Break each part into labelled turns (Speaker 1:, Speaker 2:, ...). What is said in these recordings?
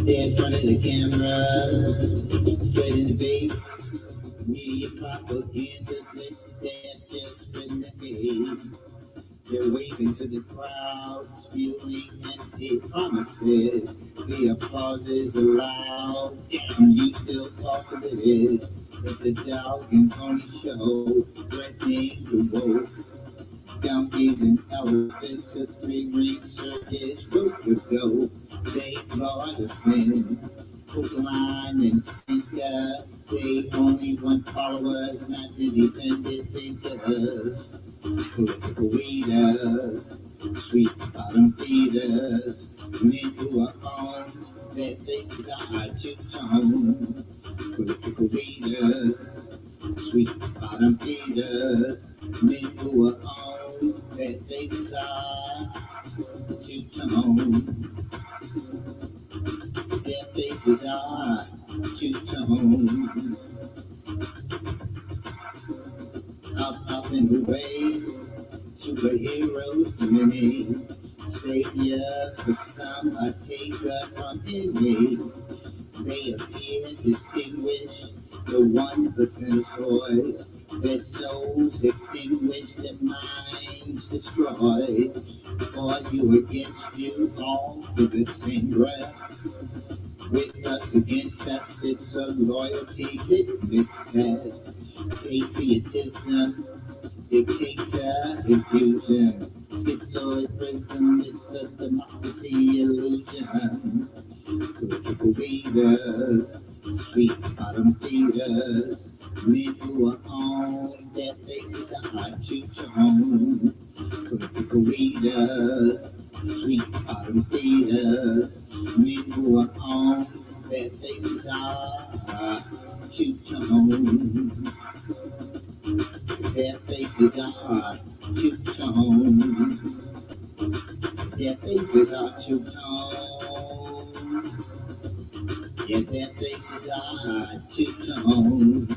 Speaker 1: They're in front of the cameras, setting the bait. Media propaganda blitz, they're just renegade. They're waving to the crowd, spewing empty promises. The applause is loud, damn, you still fall for this. It's a dog and pony show, threatening the woke. Donkeys and elephants, a three-ring circus, rope the dope. They flawed the sin, hook, line, and sinker. They only want followers, not independent thinkers. Political leaders, sweet bottom feeders, men who are on their faces are two-tone. Political leaders, sweet bottom feeders, men who are on their faces are two-tone. Their faces are two-tone. Up and away, superheroes to many, saviors for some, a taker from any. They appear distinguished, the 1%'s toys, their souls extinguished, their minds destroyed. For you, against you, all with the same breath. With us, against us, it's a loyalty litmus test. Patriotism, dictator, infusion, schizoid prism, it's a democracy illusion. Political leaders, sweet bottom feeders, men who are on their faces are two-tone. Political leaders, sweet bottom feeders, men who are on their faces are two-tone. Their faces are two-tone. Their faces are two-tone. Yeah, their faces are two-tone.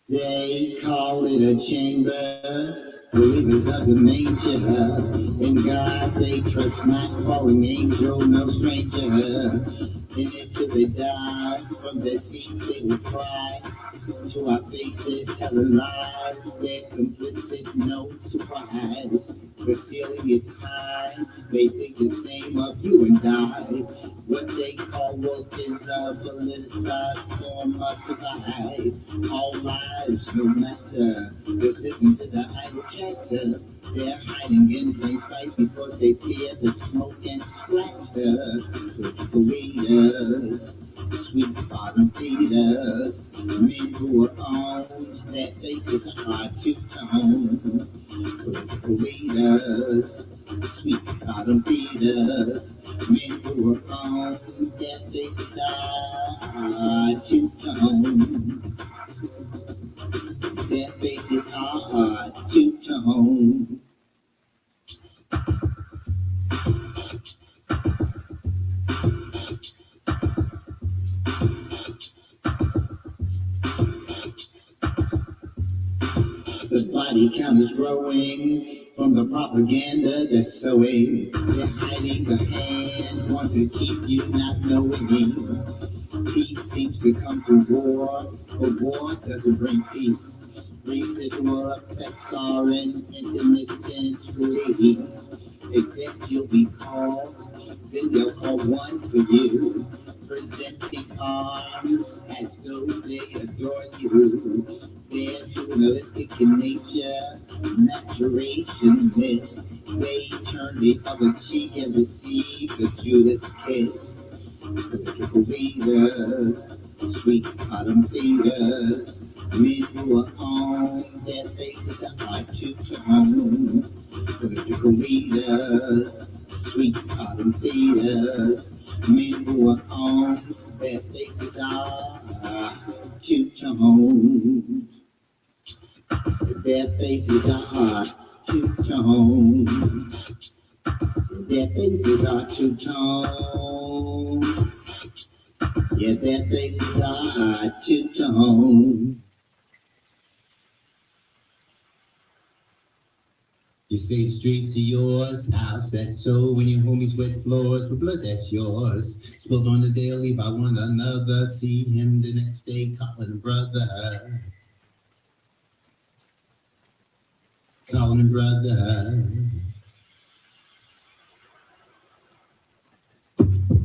Speaker 1: They call it a chamber, believers of the manger. In God they trust not, falling angel, no stranger. In it till they die, from their seats they will cry. To our faces telling lies, they're complicit, no surprise. The ceiling is high, they think the same of you and I. What they call woke is a politicized form of divide. All lives no matter, just listen to the idle chatter. They're hiding in plain sight because they fear the smoke and splatter. Political leaders, sweet bottom feeders, men who are on their faces are two-tone. Political leaders, sweet bottom feeders, men who are on their faces are two-tone. Their faces are two-tone. The body count is growing from the propaganda they're sowing. They're hiding the hand, want to keep you not knowing. Peace seems to come through war, but war doesn't bring peace. Residual effects are an intermittent release. If you'll be called, then they'll call one for you. Presenting arms as though they adore you. They're journalistic in nature, maturation miss. They turn the other cheek and receive the Judas kiss. Political leaders, sweet bottom feeders, men who are on their faces are two-tone. Political leaders, sweet bottom feeders, men who are on their faces are two-tone. Their faces are two-tone. Their faces are two-tone. Yeah, their faces are two-tone. You say the streets are yours, house that's so. When your homies wet floors with blood that's yours. Spilled on the daily by one another. See him the next day calling brother. Calling him brother.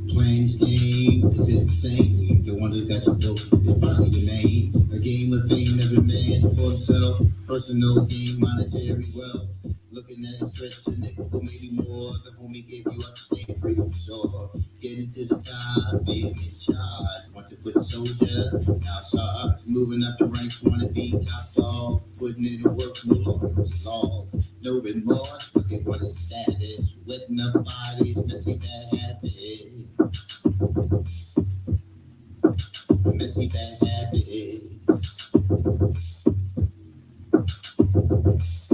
Speaker 1: Playing this game, it's insane. The one who got you broke is probably your name. A game of fame, every man for himself. Personal gain, monetary wealth. Looking at a stretch a nickel, maybe more. The homie gave you up, stay free for sure. Getting to the top, being in charge. Once a foot soldier, now sarge. Moving up the ranks, wanna be top dog. Putting in the work, no loyalty log. No remorse, but they want his status. Wetting up bodies, messy bad habits. Messy bad habits.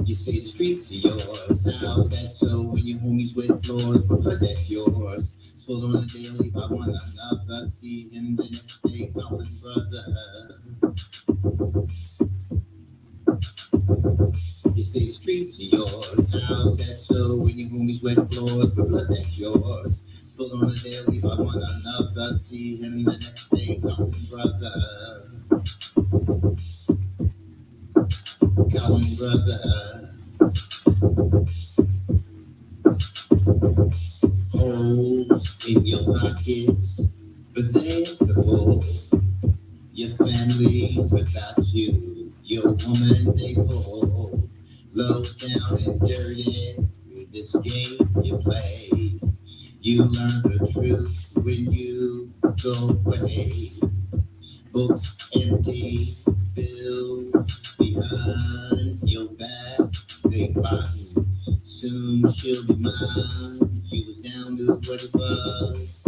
Speaker 1: You say the streets are yours, the house that's so. When your homies wet floors, but blood that's yours. Spilled on the daily by one another. See him the next day calling brother. You say the streets are yours, the house that's so. When your homies wet floors, but blood that's yours. Spilled on the daily by one another. See him the next day calling brother. Calling brother. Holes in your pockets, but there's a full. Your family's without you. Your woman they pull. Low down and dirty. This game you play. You learn the truth when you go away. Books empty, bills behind your back. They bottom. Soon she'll be mine. You was down to what it was.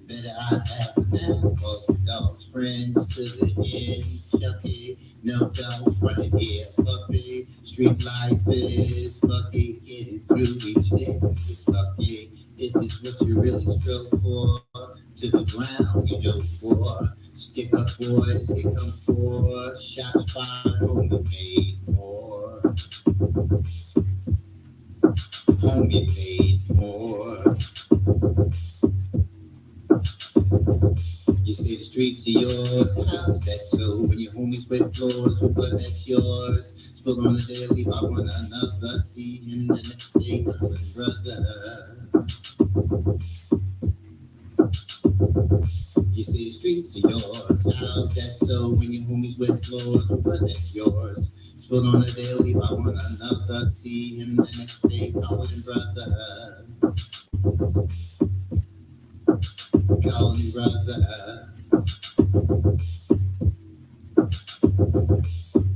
Speaker 1: Better I have it now. Cause the dog's friends to the end. Chucky, no dogs running here. Puppy, street life is bucky. Get it through each day. It's lucky. Is this what you really strove for? To the ground you dove for. Stick up boys, it comes for. Shots fired, only made more. Homie made more. You say the streets are yours, the house that's so. When your homies wet floors with blood that's yours. Spilled on the daily by one another. See him the next day calling brother. You say the streets are yours, the house that's so. When your homies wet floors with blood that's yours. Spilled on the daily by one another. See him the next day calling brother. Calling brother.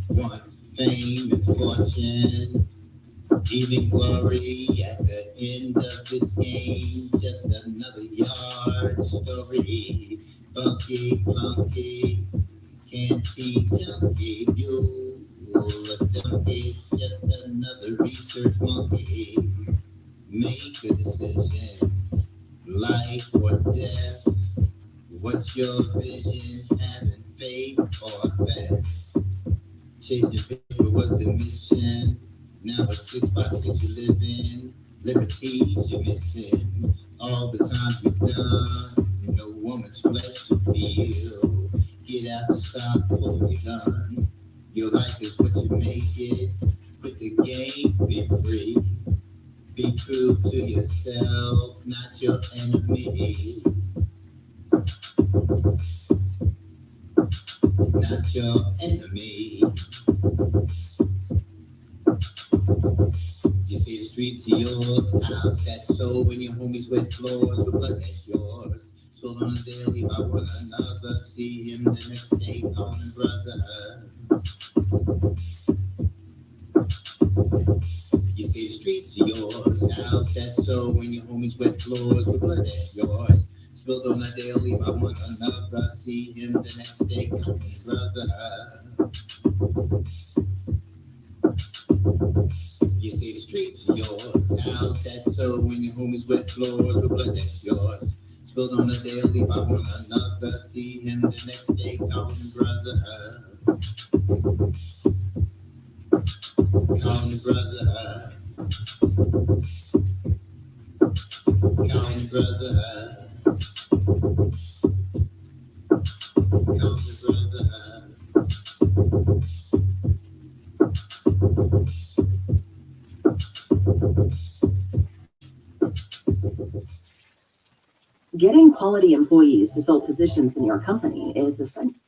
Speaker 1: Want fame and fortune, even glory at the end of this game. Just another yard story. Funky, flunky, canteen junkie, mule, a donkey. Just another research monkey. Make a decision, life or death. What's your vision? Having faith or vest? Chasing paper was the mission. Now a 6x6 you live in. Liberties you're missing. All the time you've done. No woman's flesh to feel. Get out the sock, pull your gun. Your life is what you make it. Quit the game, be free. Be true to yourself, not your enemy. Not your enemy. You see the streets are yours, the house that's so. When your homies wet floors with blood that's yours. Spilled on the daily by one another. See him the next day calling brother. You say the streets are yours, the house that's so. When your homies wet floors with blood that's yours. Spilled on a daily by one another. See him the next day calling brother. You say the streets are yours. How's that so when your home is wet floors with blood that's yours? Spilled on a daily by one another. See him the next day, call him brother. Call him brother. Call him brother. Call him brother.
Speaker 2: Getting quality employees to fill positions in your company is essential.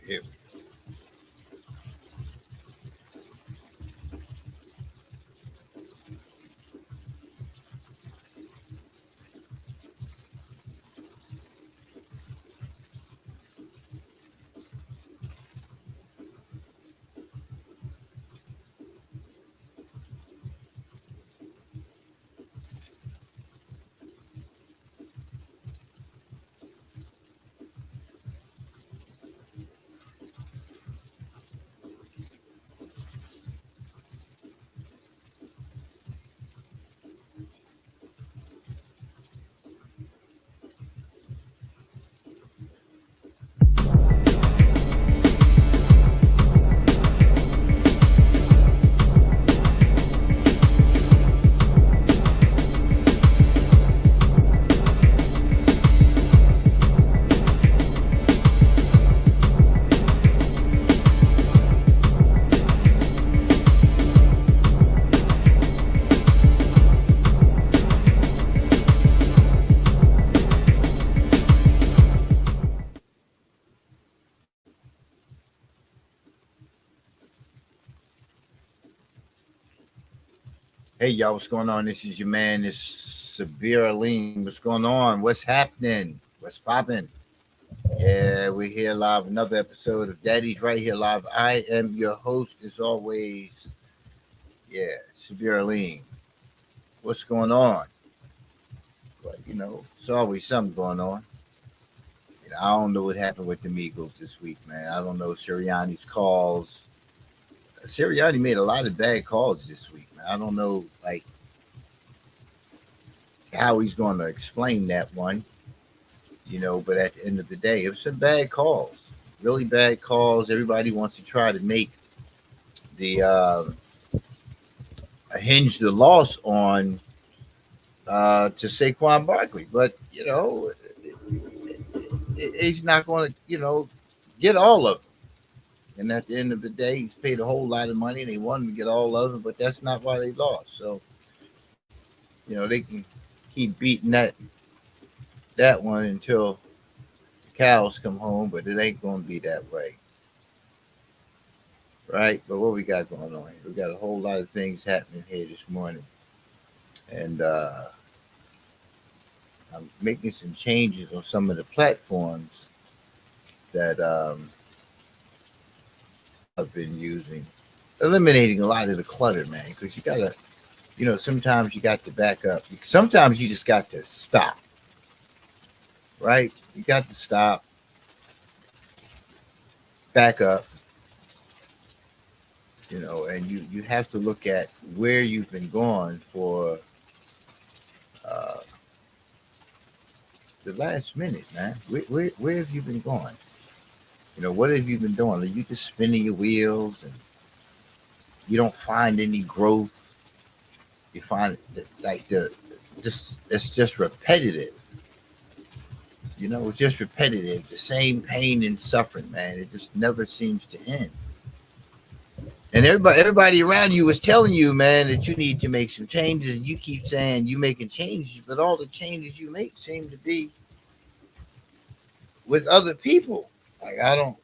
Speaker 1: Here. Hey y'all, what's going on? This is your man, this Severe Lean. What's going on? What's happening? What's popping? Yeah, we're here live. Another episode of Daddy's Right Here Live. I am your host, as always. Yeah, Severe Lean. What's going on? But it's always something going on. I don't know what happened with the Migos this week, man. I don't know Sirianni's calls. Sirianni made a lot of bad calls this week, man. I don't know, how he's going to explain that one, but at the end of the day, it was some bad calls, really bad calls. Everybody wants to try to make the hinge the loss on to Saquon Barkley, but he's not going to get all of them. And at the end of the day, he's paid a whole lot of money, and they want him to get all of it, but that's not why they lost. So they can keep beating that one until the cows come home, but it ain't going to be that way. Right? But what we got going on here? We got a whole lot of things happening here this morning. And I'm making some changes on some of the platforms that I've been using. Eliminating a lot of the clutter, man, because you got to, sometimes you got to back up. Sometimes you just got to stop. Right? You got to stop, back up, and you have to look at where you've been going for the last minute, man. Where have you been going? What have you been doing? Are you just spinning your wheels and you don't find any growth? You find it's just repetitive. It's just repetitive. The same pain and suffering, man. It just never seems to end. And everybody around you is telling you, man, that you need to make some changes. And you keep saying you making changes, but all the changes you make seem to be with other people. I don't,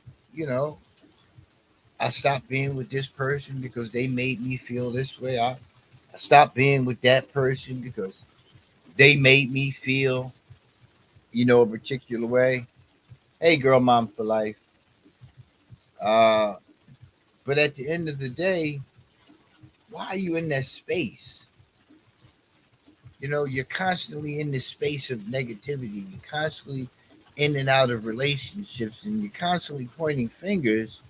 Speaker 1: I stopped being with this person because they made me feel this way. I stopped being with that person because they made me feel, a particular way. Hey, girl, mom for life. But at the end of the day, why are you in that space? You're constantly in this space of negativity. You're constantly in and out of relationships, and you're constantly pointing fingers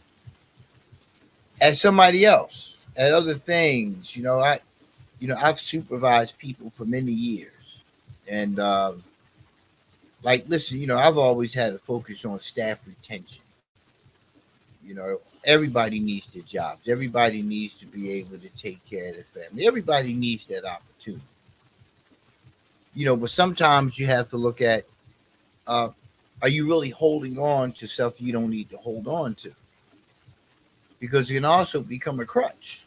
Speaker 1: at somebody else, at other things. I've supervised people for many years, and listen, I've always had a focus on staff retention. Everybody needs their jobs. Everybody needs to be able to take care of their family. Everybody needs that opportunity. But sometimes you have to look at, are you really holding on to stuff you don't need to hold on to? Because it can also become a crutch.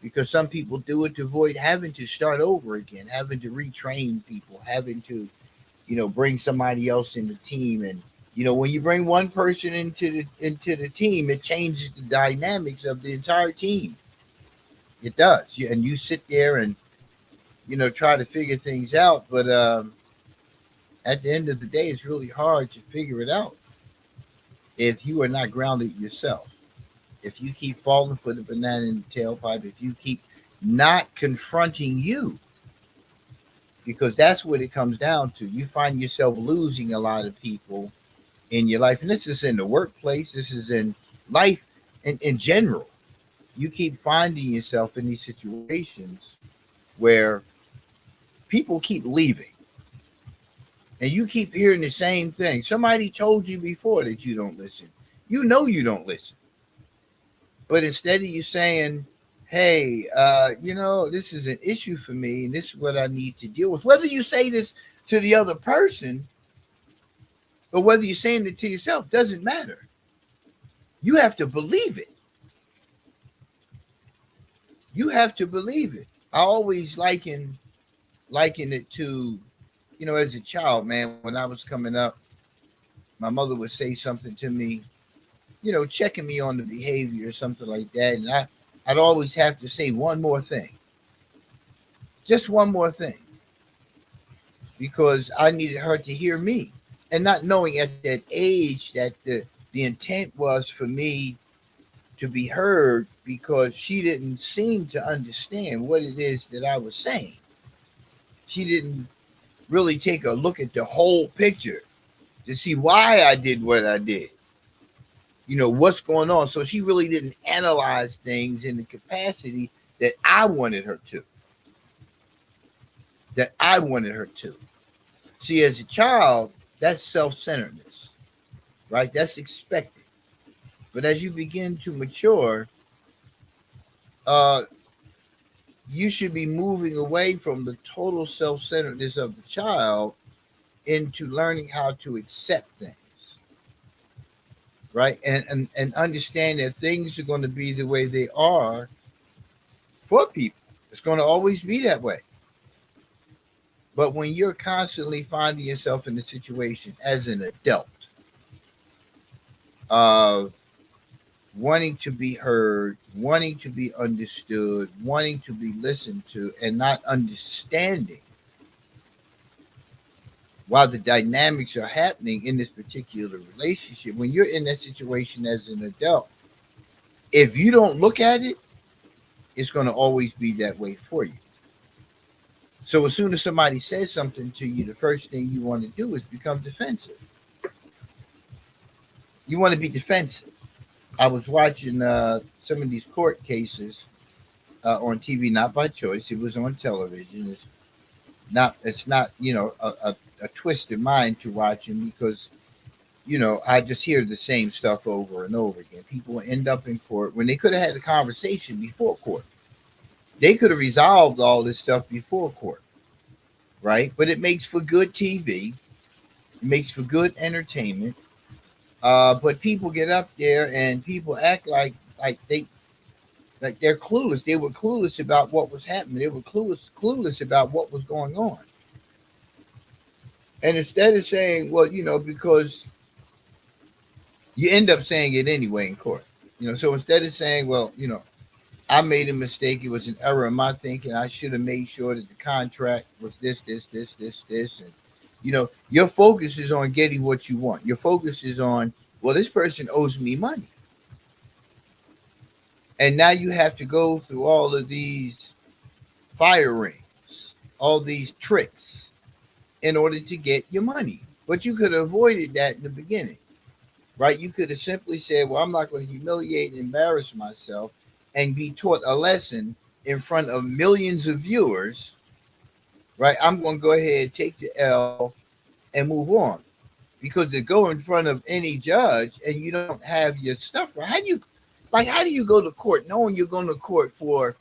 Speaker 1: Because some people do it to avoid having to start over again, having to retrain people, having to, bring somebody else in the team and
Speaker 3: When you bring one person into the team, it changes the dynamics of the entire team. It does. And you sit there and try to figure things out, but at the end of the day, it's really hard to figure it out if you are not grounded yourself. If you keep falling for the banana in the tailpipe, if you keep not confronting you, because that's what it comes down to. You find yourself losing a lot of people in your life. And this is in the workplace, this is in life in general. You keep finding yourself in these situations where people keep leaving and you keep hearing the same thing. Somebody told you before that you don't listen. You don't listen. But instead of you saying, hey, this is an issue for me and this is what I need to deal with, whether you say this to the other person or whether you're saying it to yourself, doesn't matter. You have to believe it. You have to believe it. I always liken it to, as a child, man, when I was coming up, my mother would say something to me, checking me on the behavior or something like that. And I'd always have to say one more thing. Just one more thing. Because I needed her to hear me. And not knowing at that age that the intent was for me to be heard, because she didn't seem to understand what it is that I was saying. She didn't really take a look at the whole picture to see why I did what I did. What's going on. So she really didn't analyze things in the capacity that I wanted her to. See, as a child, that's self-centeredness, right? That's expected. But as you begin to mature, you should be moving away from the total self-centeredness of the child into learning how to accept things, right? And understand that things are going to be the way they are for people. It's going to always be that way. But when you're constantly finding yourself in a situation as an adult of wanting to be heard, wanting to be understood, wanting to be listened to, and not understanding why the dynamics are happening in this particular relationship, when you're in that situation as an adult, if you don't look at it, it's going to always be that way for you. So as soon as somebody says something to you, the first thing you want to do is become defensive. You want to be defensive. I was watching some of these court cases on TV, not by choice. It was on television. It's not a twisted mind to watching, because I just hear the same stuff over and over again. People end up in court when they could have had a conversation before court. They could have resolved all this stuff before court, right? But it makes for good TV. It makes for good entertainment. But people get up there and people act like they're clueless. They were clueless about what was happening. They were clueless about what was going on. And instead of saying, well, because you end up saying it anyway in court, so instead of saying, well, I made a mistake, it was an error in my thinking, I should have made sure that the contract was this, and your focus is on getting what you want. Your focus is on, well, this person owes me money. And now you have to go through all of these fire rings, all these tricks in order to get your money. But you could have avoided that in the beginning, right? You could have simply said, well, I'm not going to humiliate and embarrass myself and be taught a lesson in front of millions of viewers, right? I'm going to go ahead, take the L, and move on. Because to go in front of any judge and you don't have your stuff right, how do you go to court knowing you're going to court for,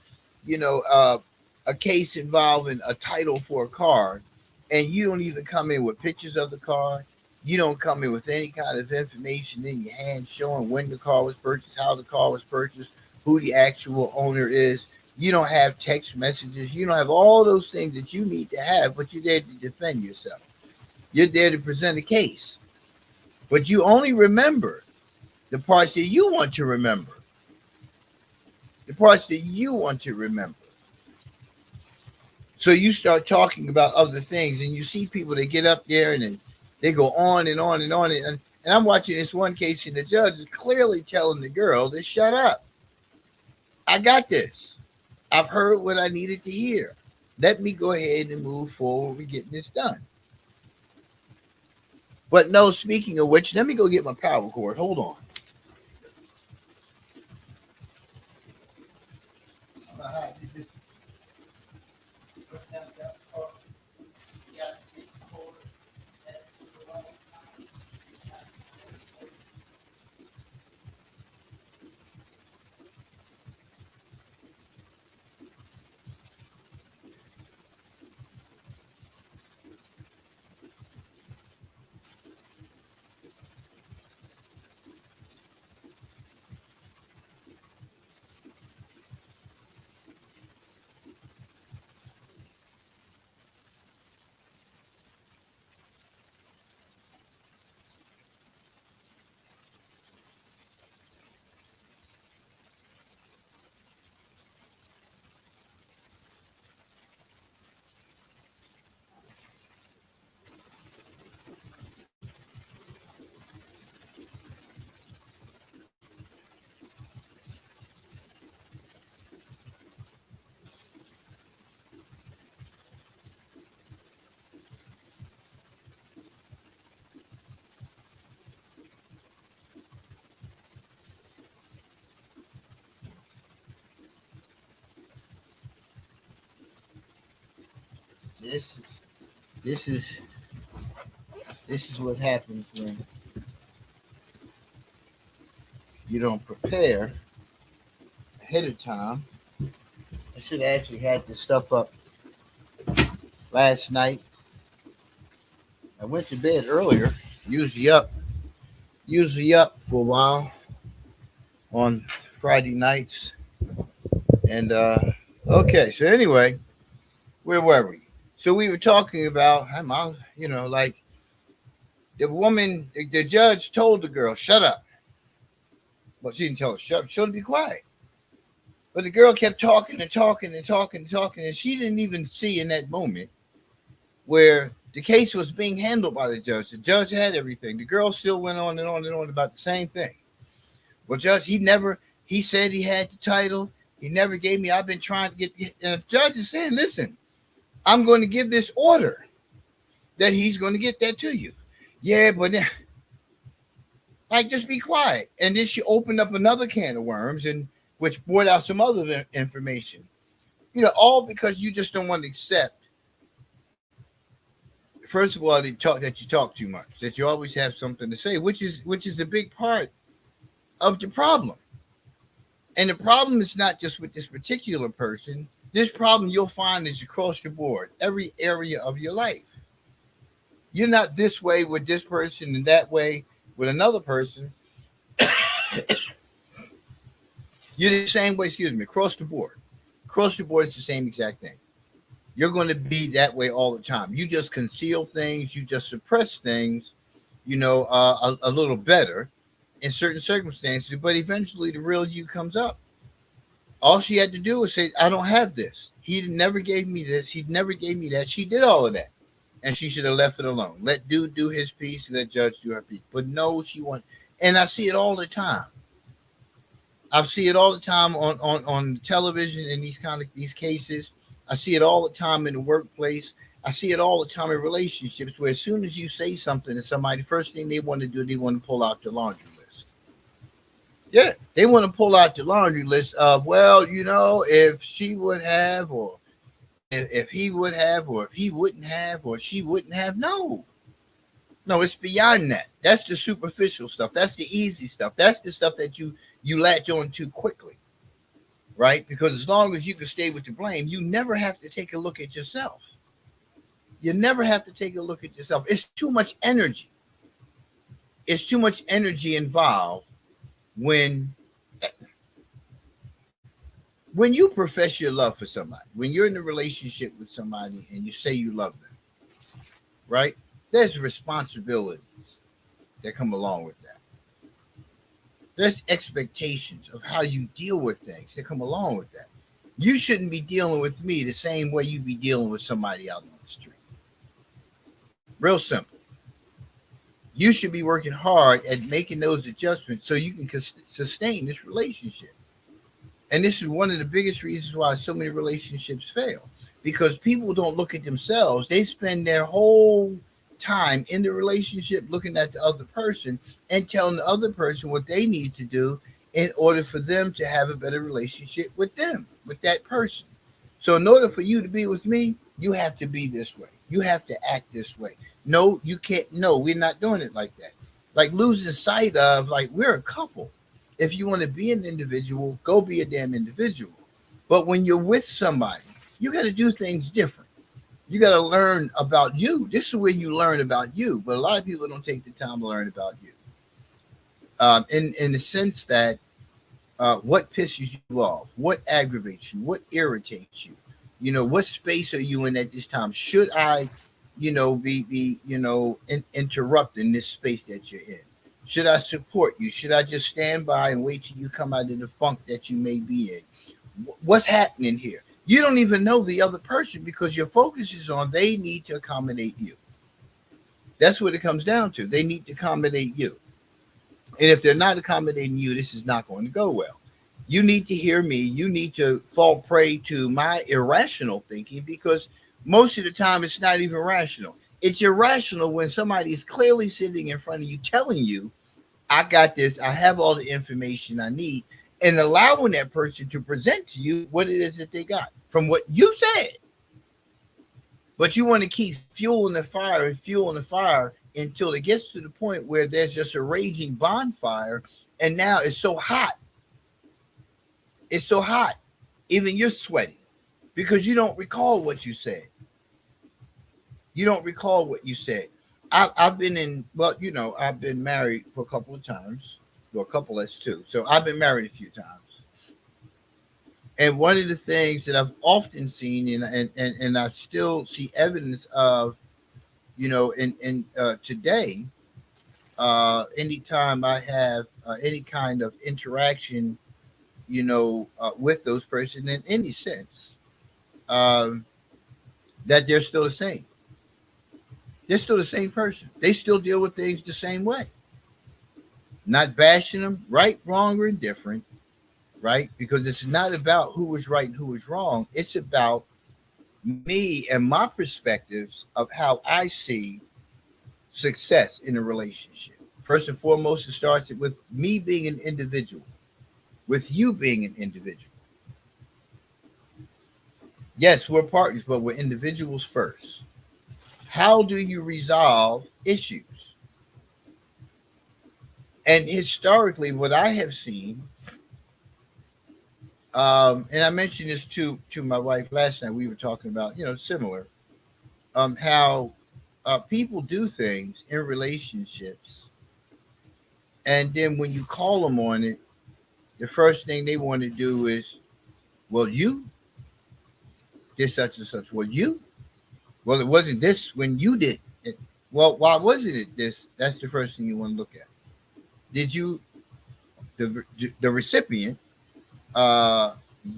Speaker 3: a case involving a title for a car, and you don't even come in with pictures of the car? You don't come in with any kind of information in your hand showing when the car was purchased, how the car was purchased, who the actual owner is. You don't have text messages. You don't have all those things that you need to have, but you're there to defend yourself. You're there to present a case. But you only remember the parts that you want to remember. The parts that you want to remember. So you start talking about other things, and you see people that get up there and then they go on and on and on. And I'm watching this one case, and the judge is clearly telling the girl to shut up. I got this. I've heard what I needed to hear. Let me go ahead and move forward with getting this done. But no, speaking of which, let me go get my power cord. Hold on. This this is this is what happens when you don't prepare ahead of time. I should have actually had this stuff up last night. I went to bed earlier, usually up for a while on Friday nights. And okay, so anyway, where were we? So we were talking about, like the woman, the judge told the girl, shut up. Well, she didn't tell her, shut up, she told her to be quiet. But the girl kept talking and talking and talking and talking, and she didn't even see in that moment where the case was being handled by the judge. The judge had everything. The girl still went on and on and on about the same thing. Well, judge, he said he had the title. He never gave me. I've been trying to get, and the judge is saying, listen, I'm going to give this order that he's going to get that to you. Yeah, but then, like, just be quiet. And then she opened up another can of worms, and which brought out some other information. All because you just don't want to accept. First of all, that you talk too much, that you always have something to say, which is a big part of the problem. And the problem is not just with this particular person. This problem you'll find is across the board, every area of your life. You're not this way with this person and that way with another person. You're the same way, across the board. Across the board, it's the same exact thing. You're going to be that way all the time. You just conceal things. You just suppress things, a little better in certain circumstances. But eventually the real you comes up. All she had to do was say, I don't have this. He never gave me this. He never gave me that. She did all of that. And she should have left it alone. Let dude do his piece and let judge do her piece. But no, she wants. And I see it all the time. I see it all the time on television in these cases. I see it all the time in the workplace. I see it all the time in relationships where as soon as you say something to somebody, the first thing they want to do, they want to pull out the laundry list. Yeah, they want to pull out the laundry list of, if she would have, or if he would have, or if he wouldn't have, or she wouldn't have. No, it's beyond that. That's the superficial stuff. That's the easy stuff. That's the stuff that you latch on to quickly, right? Because as long as you can stay with the blame, you never have to take a look at yourself. You never have to take a look at yourself. It's too much energy. It's too much energy involved when you profess your love for somebody, when you're in a relationship with somebody and you say you love them, right? There's responsibilities that come along with that. There's expectations of how you deal with things that come along with that. You shouldn't be dealing with me the same way you'd be dealing with somebody out on the street. Real simple. You should be working hard at making those adjustments so you can sustain this relationship. And this is one of the biggest reasons why so many relationships fail, because people don't look at themselves. They spend their whole time in the relationship looking at the other person and telling the other person what they need to do in order for them to have a better relationship with them, with that person. So in order for you to be with me, you have to be this way. You have to act this way. No, you can't. No, we're not doing it like that. Like losing sight of, like, we're a couple. If you want to be an individual, go be a damn individual. But when you're with somebody, you got to do things different. You got to learn about you. This is where you learn about you. But a lot of people don't take the time to learn about you. In the sense that what pisses you off, what aggravates you, what irritates you, what space are you in at this time? Should I, be interrupting this space that you're in? Should I support you? Should I just stand by and wait till you come out of the funk that you may be in? What's happening here? You don't even know the other person because your focus is on they need to accommodate you. That's what it comes down to. They need to accommodate you. And if they're not accommodating you, this is not going to go well. You need to hear me. You need to fall prey to my irrational thinking, because most of the time it's not even rational. It's irrational when somebody is clearly sitting in front of you telling you, I got this, I have all the information I need, and allowing that person to present to you what it is that they got from what you said. But you want to keep fueling the fire until it gets to the point where there's just a raging bonfire, and now it's so hot. It's so hot. Even you're sweating because you don't recall what you said. You don't recall what you said. I've been married for a couple of times. Well, a couple, that's two. So I've been married a few times. And one of the things that I've often seen, and I still see evidence of, today, anytime I have any kind of interaction, with those person in any sense, that they're still the same. They're still the same person. They still deal with things the same way. Not bashing them, right, wrong, or indifferent, right? Because it's not about who was right and who was wrong. It's about me and my perspectives of how I see success in a relationship. First and foremost, it starts with me being an individual, with you being an individual. Yes, we're partners, but we're individuals first. How do you resolve issues? And historically, what I have seen, and I mentioned this to my wife last night, we were talking about, similar, how people do things in relationships. And then when you call them on it, the first thing they want to do is, well, you did such and such. Well, it wasn't this when you did it. Well, why wasn't it this? That's the first thing you want to look at. Did you, the recipient,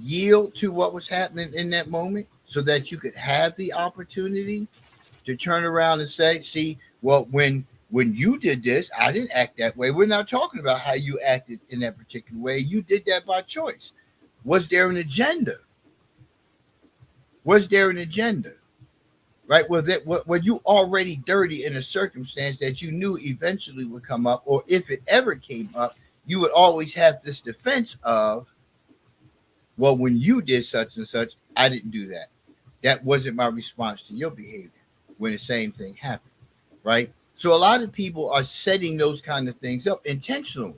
Speaker 3: yield to what was happening in that moment so that you could have the opportunity to turn around and say, see, well, when you did this, I didn't act that way. We're not talking about how you acted in that particular way. You did that by choice. Was there an agenda? Was there an agenda? Right? Were you already dirty in a circumstance that you knew eventually would come up, or if it ever came up, you would always have this defense of, well, when you did such and such, I didn't do that. That wasn't my response to your behavior when the same thing happened, right? So a lot of people are setting those kind of things up intentionally.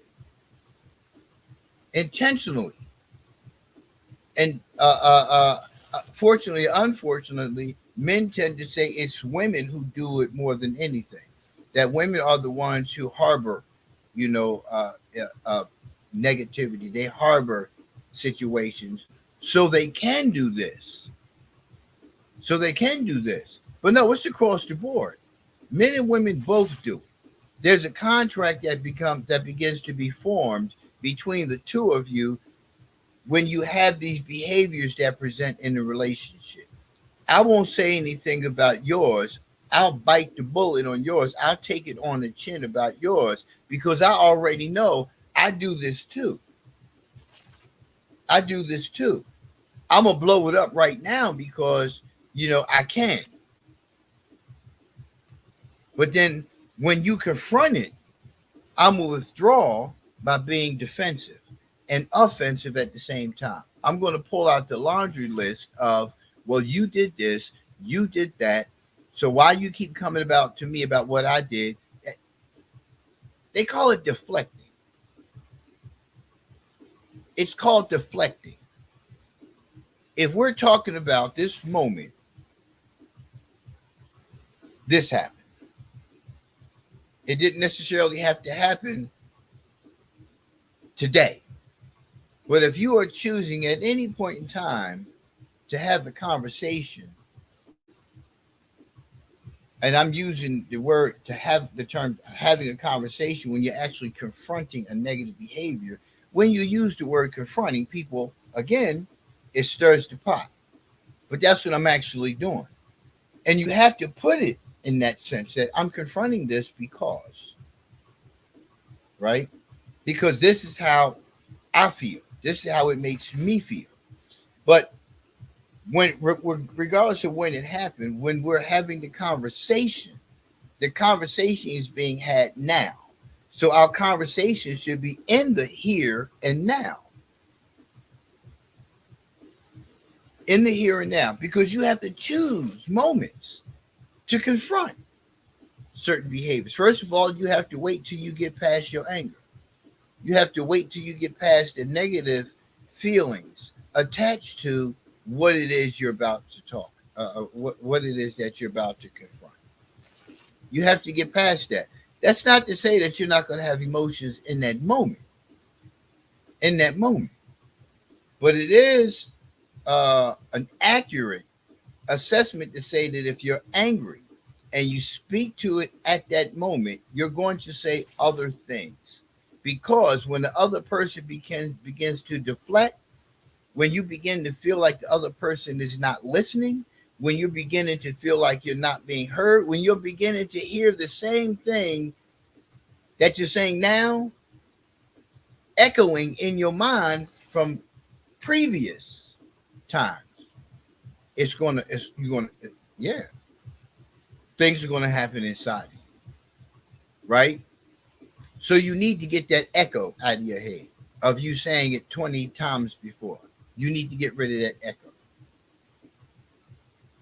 Speaker 3: And fortunately, unfortunately, men tend to say it's women who do it more than anything. That women are the ones who harbor, negativity. They harbor situations so they can do this. But no, it's across the board. Men and women both do it. There's a contract that begins to be formed between the two of you when you have these behaviors that present in the relationship. I won't say anything about yours. I'll bite the bullet on yours. I'll take it on the chin about yours because I already know I do this too. I do this too. I'm gonna blow it up right now because I can. But then when you confront it, I'm gonna withdraw by being defensive and offensive at the same time. I'm gonna pull out the laundry list of, well, you did this, you did that. So why you keep coming about to me about what I did? They call it deflecting. It's called deflecting. If we're talking about this moment, this happened. It didn't necessarily have to happen today. But if you are choosing at any point in time to have the conversation, and I'm using the word to have the term having a conversation when you're actually confronting a negative behavior, when you use the word confronting people, again, it stirs the pot. But that's what I'm actually doing. And you have to put it in that sense that I'm confronting this because, right? Because this is how I feel. This is how it makes me feel. But regardless of when it happened, when we're having the conversation is being had now. So our conversation should be in the here and now. In the here and now, because you have to choose moments to confront certain behaviors. First of all, you have to wait till you get past your anger. You have to wait till you get past the negative feelings attached to what it is you're about to talk, what it is that you're about to confront. You have to get past that. That's not to say that you're not going to have emotions in that moment. In that moment. But it is an accurate assessment to say that if you're angry and you speak to it at that moment, you're going to say other things. Because when the other person begins to deflect, when you begin to feel like the other person is not listening, when you're beginning to feel like you're not being heard, when you're beginning to hear the same thing that you're saying now, echoing in your mind from previous times, yeah, things are going to happen inside you, right? So you need to get that echo out of your head of you saying it 20 times before. You need to get rid of that echo.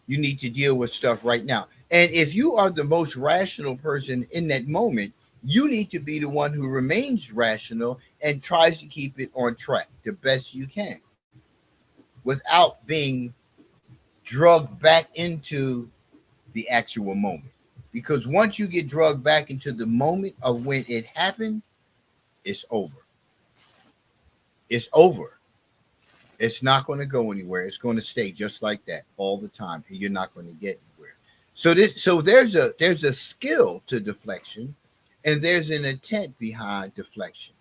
Speaker 3: You need to deal with stuff right now. And if you are the most rational person in that moment, you need to be the one who remains rational and tries to keep it on track the best you can without being drugged back into the actual moment. Because once you get drugged back into the moment of when it happened, it's over. It's over. It's not going to go anywhere. It's going to stay just like that all the time, and you're not going to get anywhere. So there's a skill to deflection, and there's an intent behind deflection.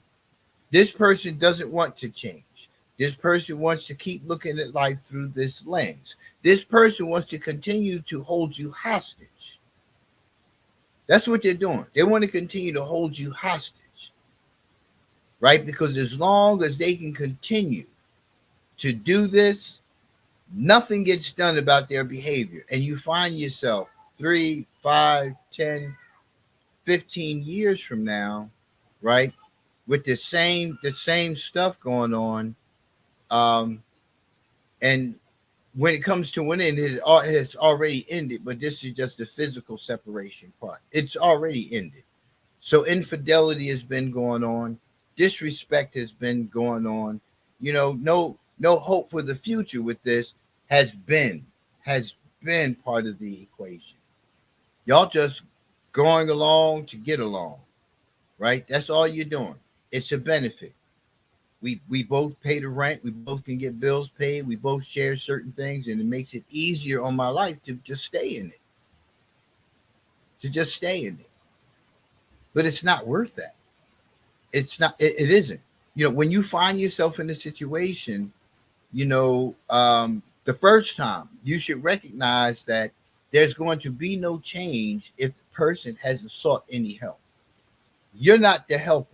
Speaker 3: This person doesn't want to change. This person wants to keep looking at life through this lens. This person wants to continue to hold you hostage. That's what they're doing. They want to continue to hold you hostage, right? Because as long as they can continue to do this, nothing gets done about their behavior. And you find yourself 3, 5, 10, 15 years from now, right? With the same stuff going on. And when it comes to an end, it's already ended, but this is just the physical separation part. It's already ended. So infidelity has been going on. Disrespect has been going on. No hope for the future with this has been part of the equation. Y'all just going along to get along, right? That's all you're doing. It's a benefit. We both pay the rent. We both can get bills paid. We both share certain things, and it makes it easier on my life to just stay in it. To just stay in it, but it's not worth that. It's not. It isn't. When you find yourself in a situation, the first time you should recognize that there's going to be no change if the person hasn't sought any help. You're not the helper.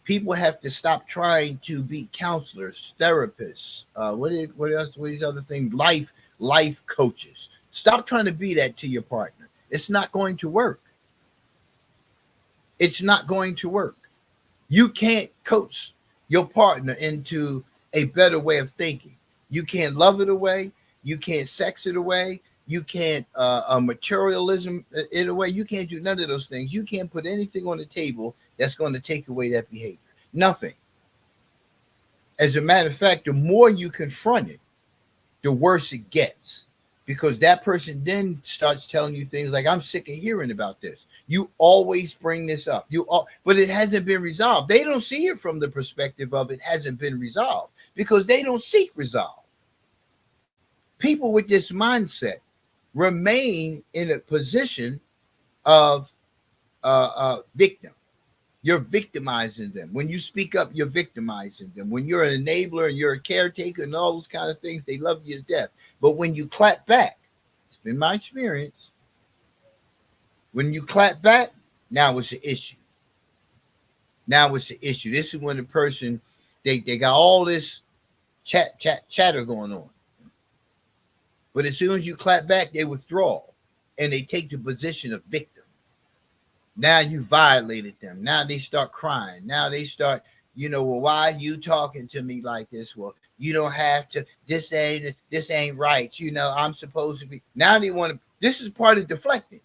Speaker 3: People have to stop trying to be counselors, therapists, what else? What these other things? Life coaches. Stop trying to be that to your partner. It's not going to work. It's not going to work. You can't coach your partner into a better way of thinking. You can't love it away. You can't sex it away. You can't materialism it away. You can't do none of those things. You can't put anything on the table that's going to take away that behavior. Nothing. As a matter of fact, the more you confront it, the worse it gets, because that person then starts telling you things like, I'm sick of hearing about this. You always bring this up. But it hasn't been resolved. They don't see it from the perspective of it hasn't been resolved because they don't seek resolve. People with this mindset remain in a position of victim. You're victimizing them. When you speak up, you're victimizing them. When you're an enabler and you're a caretaker and all those kind of things, they love you to death. But when you clap back, it's been my experience. When you clap back, now it's an issue. Now it's an issue. This is when the person, they got all this chatter going on. But as soon as you clap back, they withdraw and they take the position of victim. Now you violated them. Now they start crying. Now they start, well, why are you talking to me like this? Well, you don't have to. This ain't right. I'm supposed to be. Now they want to. This is part of deflecting.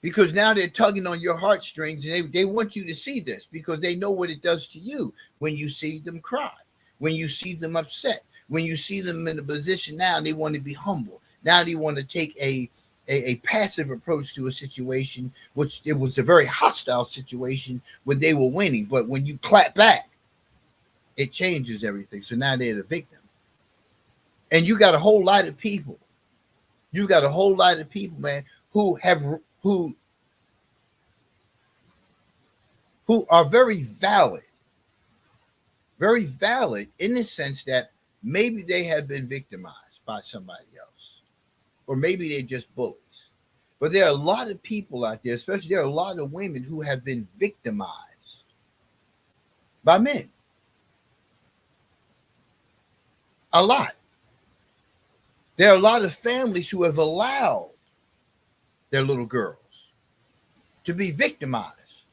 Speaker 3: Because now they're tugging on your heartstrings and they want you to see this because they know what it does to you when you see them cry, when you see them upset, when you see them in a position now they want to be humble. Now they want to take a passive approach to a situation, which it was a very hostile situation when they were winning. But when you clap back, it changes everything. So now they're the victim. And you got a whole lot of people. You got a whole lot of people, man, who are very valid in the sense that maybe they have been victimized by somebody else, or maybe they're just bullies. But there are a lot of people out there, especially there are a lot of women who have been victimized by men. A lot. There are a lot of families who have allowed their little girls to be victimized.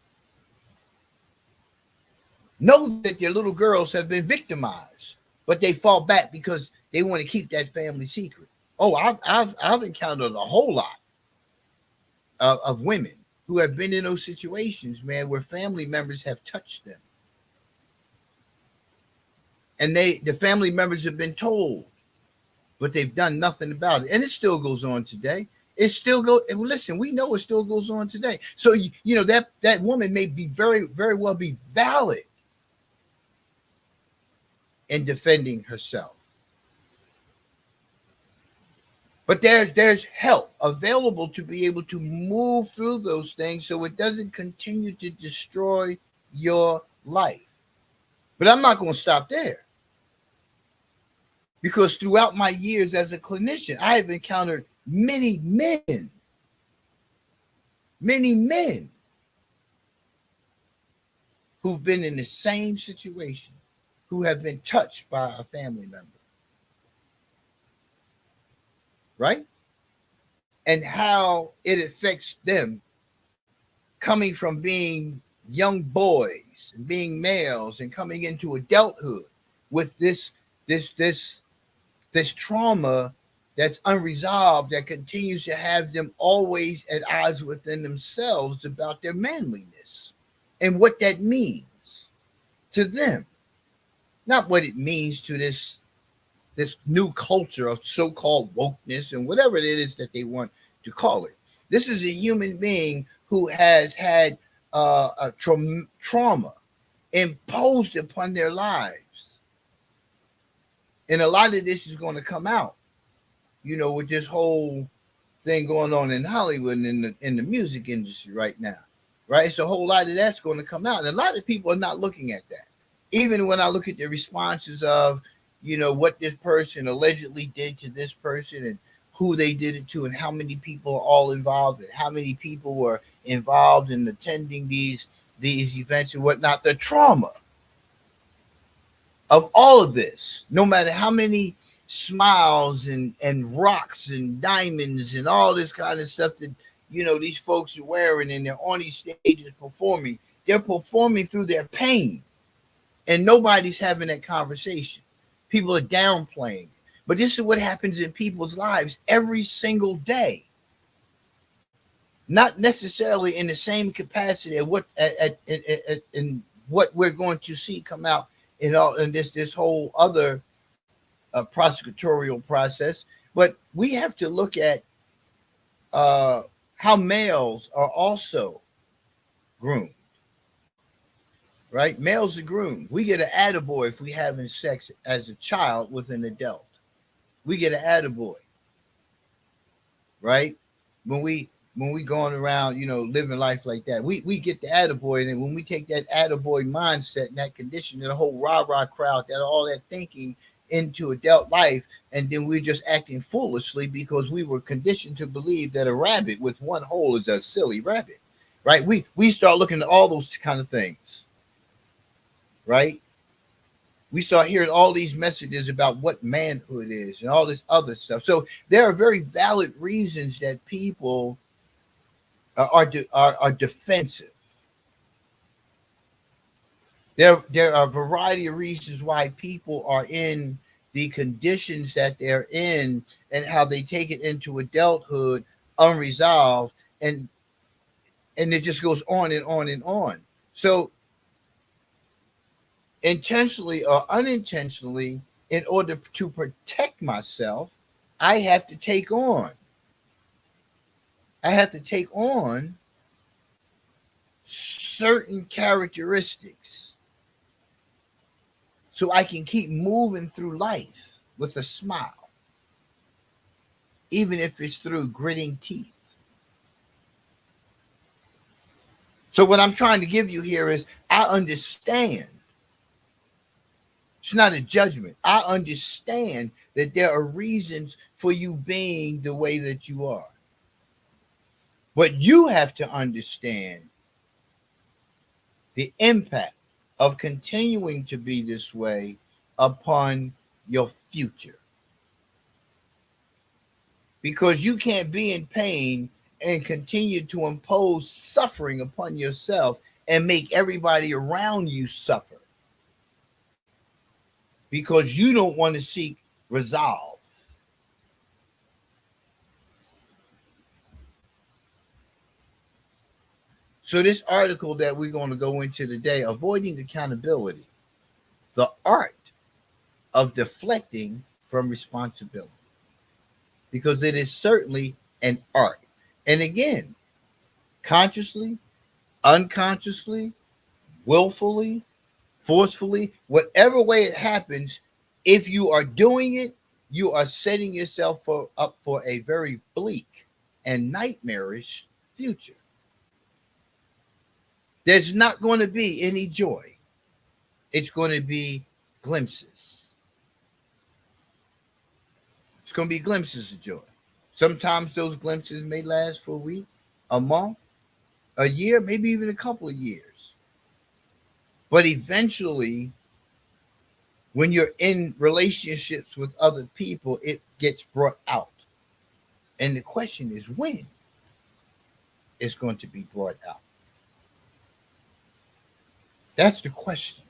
Speaker 3: Know that their little girls have been victimized, but they fall back because they want to keep that family secret. Oh, I've encountered a whole lot of women who have been in those situations, man, where family members have touched them. And the family members have been told, but they've done nothing about it. And it still goes on today. It still goes. Listen, we know it still goes on today. So, that woman may be very, very well be valid in defending herself. But there's help available to be able to move through those things so it doesn't continue to destroy your life. But I'm not going to stop there. Because throughout my years as a clinician, I have encountered many men who've been in the same situation, who have been touched by a family member. Right? And how it affects them coming from being young boys and being males and coming into adulthood with this trauma that's unresolved, that continues to have them always at odds within themselves about their manliness and what that means to them. Not what it means to this new culture of so-called wokeness and whatever it is that they want to call it. This is a human being who has had a trauma imposed upon their lives. And a lot of this is going to come out, with this whole thing going on in Hollywood and in the music industry right now, right? So a whole lot of that's going to come out, and a lot of people are not looking at that. Even when I look at the responses of, what this person allegedly did to this person and who they did it to and how many people are all involved and how many people were involved in attending these events and whatnot, the trauma of all of this, no matter how many smiles and rocks and diamonds and all this kind of stuff that these folks are wearing and they're on these stages performing, they're performing through their pain, and nobody's having that conversation. People are downplaying, but this is what happens in people's lives every single day, not necessarily in the same capacity at in what we're going to see come out in this whole other prosecutorial process. But we have to look at how males are also groomed, right? Males are groomed. We get an attaboy if we having sex as a child with an adult. We get an attaboy, right? When we going around, living life like that, we get the attaboy, and then when we take that attaboy mindset and that condition and the whole rah-rah crowd, that all that thinking into adult life, and then we're just acting foolishly because we were conditioned to believe that a rabbit with one hole is a silly rabbit, right? We start looking at all those kind of things, right? We start hearing all these messages about what manhood is and all this other stuff. So there are very valid reasons that people are defensive. There are a variety of reasons why people are in the conditions that they're in and how they take it into adulthood unresolved, and it just goes on and on and on. So intentionally or unintentionally, in order to protect myself, I have to take on certain characteristics so I can keep moving through life with a smile, even if it's through gritting teeth. So what I'm trying to give you here is, I understand. It's not a judgment. I understand that there are reasons for you being the way that you are. But you have to understand the impact of continuing to be this way upon your future. Because you can't be in pain and continue to impose suffering upon yourself and make everybody around you suffer, because you don't want to seek resolve. So this article that we're going to go into today, Avoiding Accountability, the art of deflecting from responsibility, because it is certainly an art. And again, consciously, unconsciously, willfully, forcefully, whatever way it happens, if you are doing it, you are setting yourself up for a very bleak and nightmarish future. There's not going to be any joy. It's going to be glimpses. It's going to be glimpses of joy. Sometimes those glimpses may last for a week, a month, a year, maybe even a couple of years. But eventually, when you're in relationships with other people, it gets brought out. And the question is, when it's going to be brought out? That's the question.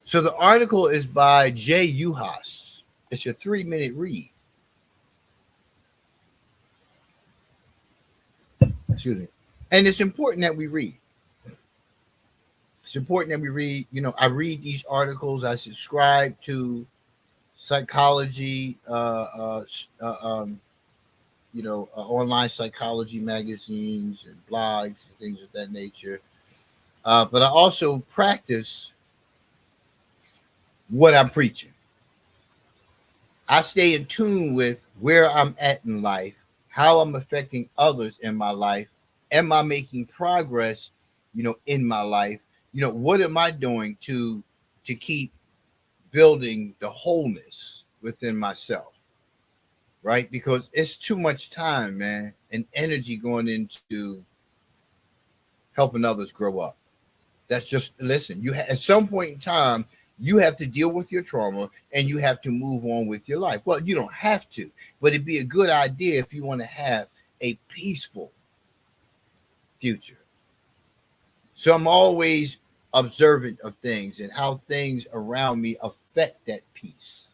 Speaker 3: So the article is by Jay Uhas. It's a 3-minute read. Excuse me. And it's important that we read. It's important that we read. I read these articles. I subscribe to psychology, online psychology magazines and blogs and things of that nature. But I also practice what I'm preaching. I stay in tune with where I'm at in life, how I'm affecting others in my life. Am I making progress, in my life? What am I doing to keep building the wholeness within myself, right? Because it's too much time, man, and energy going into helping others grow up. That's just listen. At some point in time, you have to deal with your trauma and you have to move on with your life. Well, you don't have to, but it'd be a good idea if you want to have a peaceful future. So I'm always observant of things and how things around me affect that peace.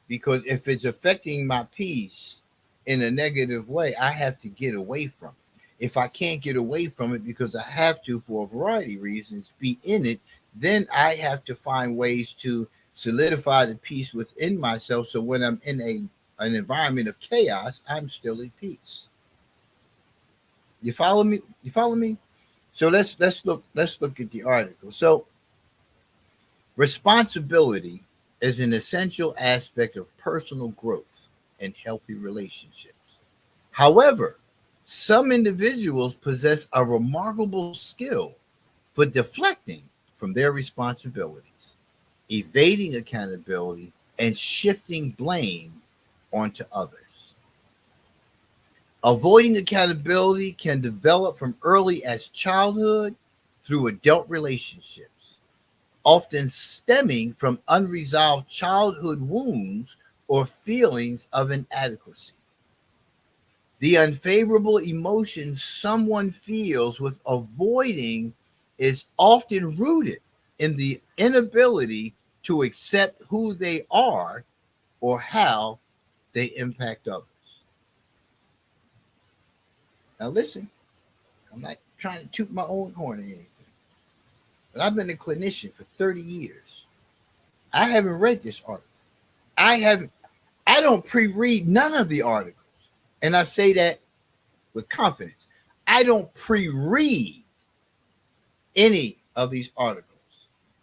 Speaker 3: Because if it's affecting my peace in a negative way, I have to get away from it. If I can't get away from it because I have to, for a variety of reasons, be in it, then I have to find ways to solidify the peace within myself. So when I'm in an environment of chaos, I'm still at peace. You follow me? You follow me? So let's look at the article. So responsibility is an essential aspect of personal growth and healthy relationships. However, some individuals possess a remarkable skill for deflecting from their responsibilities, evading accountability, and shifting blame onto others. Avoiding accountability can develop from early as childhood through adult relationships, often stemming from unresolved childhood wounds or feelings of inadequacy. The unfavorable emotions someone feels with avoiding is often rooted in the inability to accept who they are or how they impact others. Now, listen, I'm not trying to toot my own horn or anything, but I've been a clinician for 30 years. I haven't read this article. I don't pre-read none of the articles. And I say that with confidence. I don't pre-read any of these articles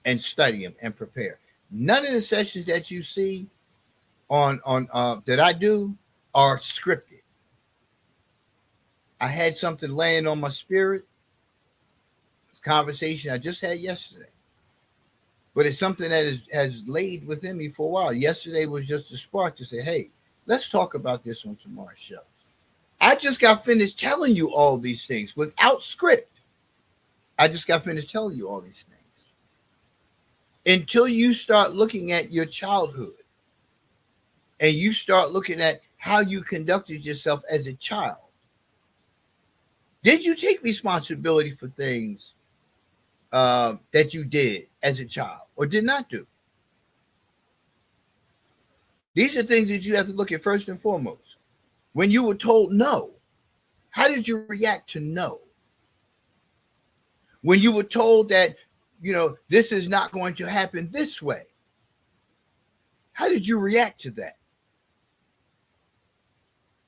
Speaker 3: and study them and prepare. None of the sessions that you see on that I do are scripted. I had something laying on my spirit. It's a conversation I just had yesterday. But it's something that has laid within me for a while. Yesterday was just a spark to say, hey, let's talk about this on tomorrow's show. I just got finished telling you all these things without script. I just got finished telling you all these things. Until you start looking at your childhood and you start looking at how you conducted yourself as a child. Did you take responsibility for things that you did as a child or did not do? These are things that you have to look at first and foremost. When you were told no, how did you react to no? When you were told that, this is not going to happen this way, how did you react to that?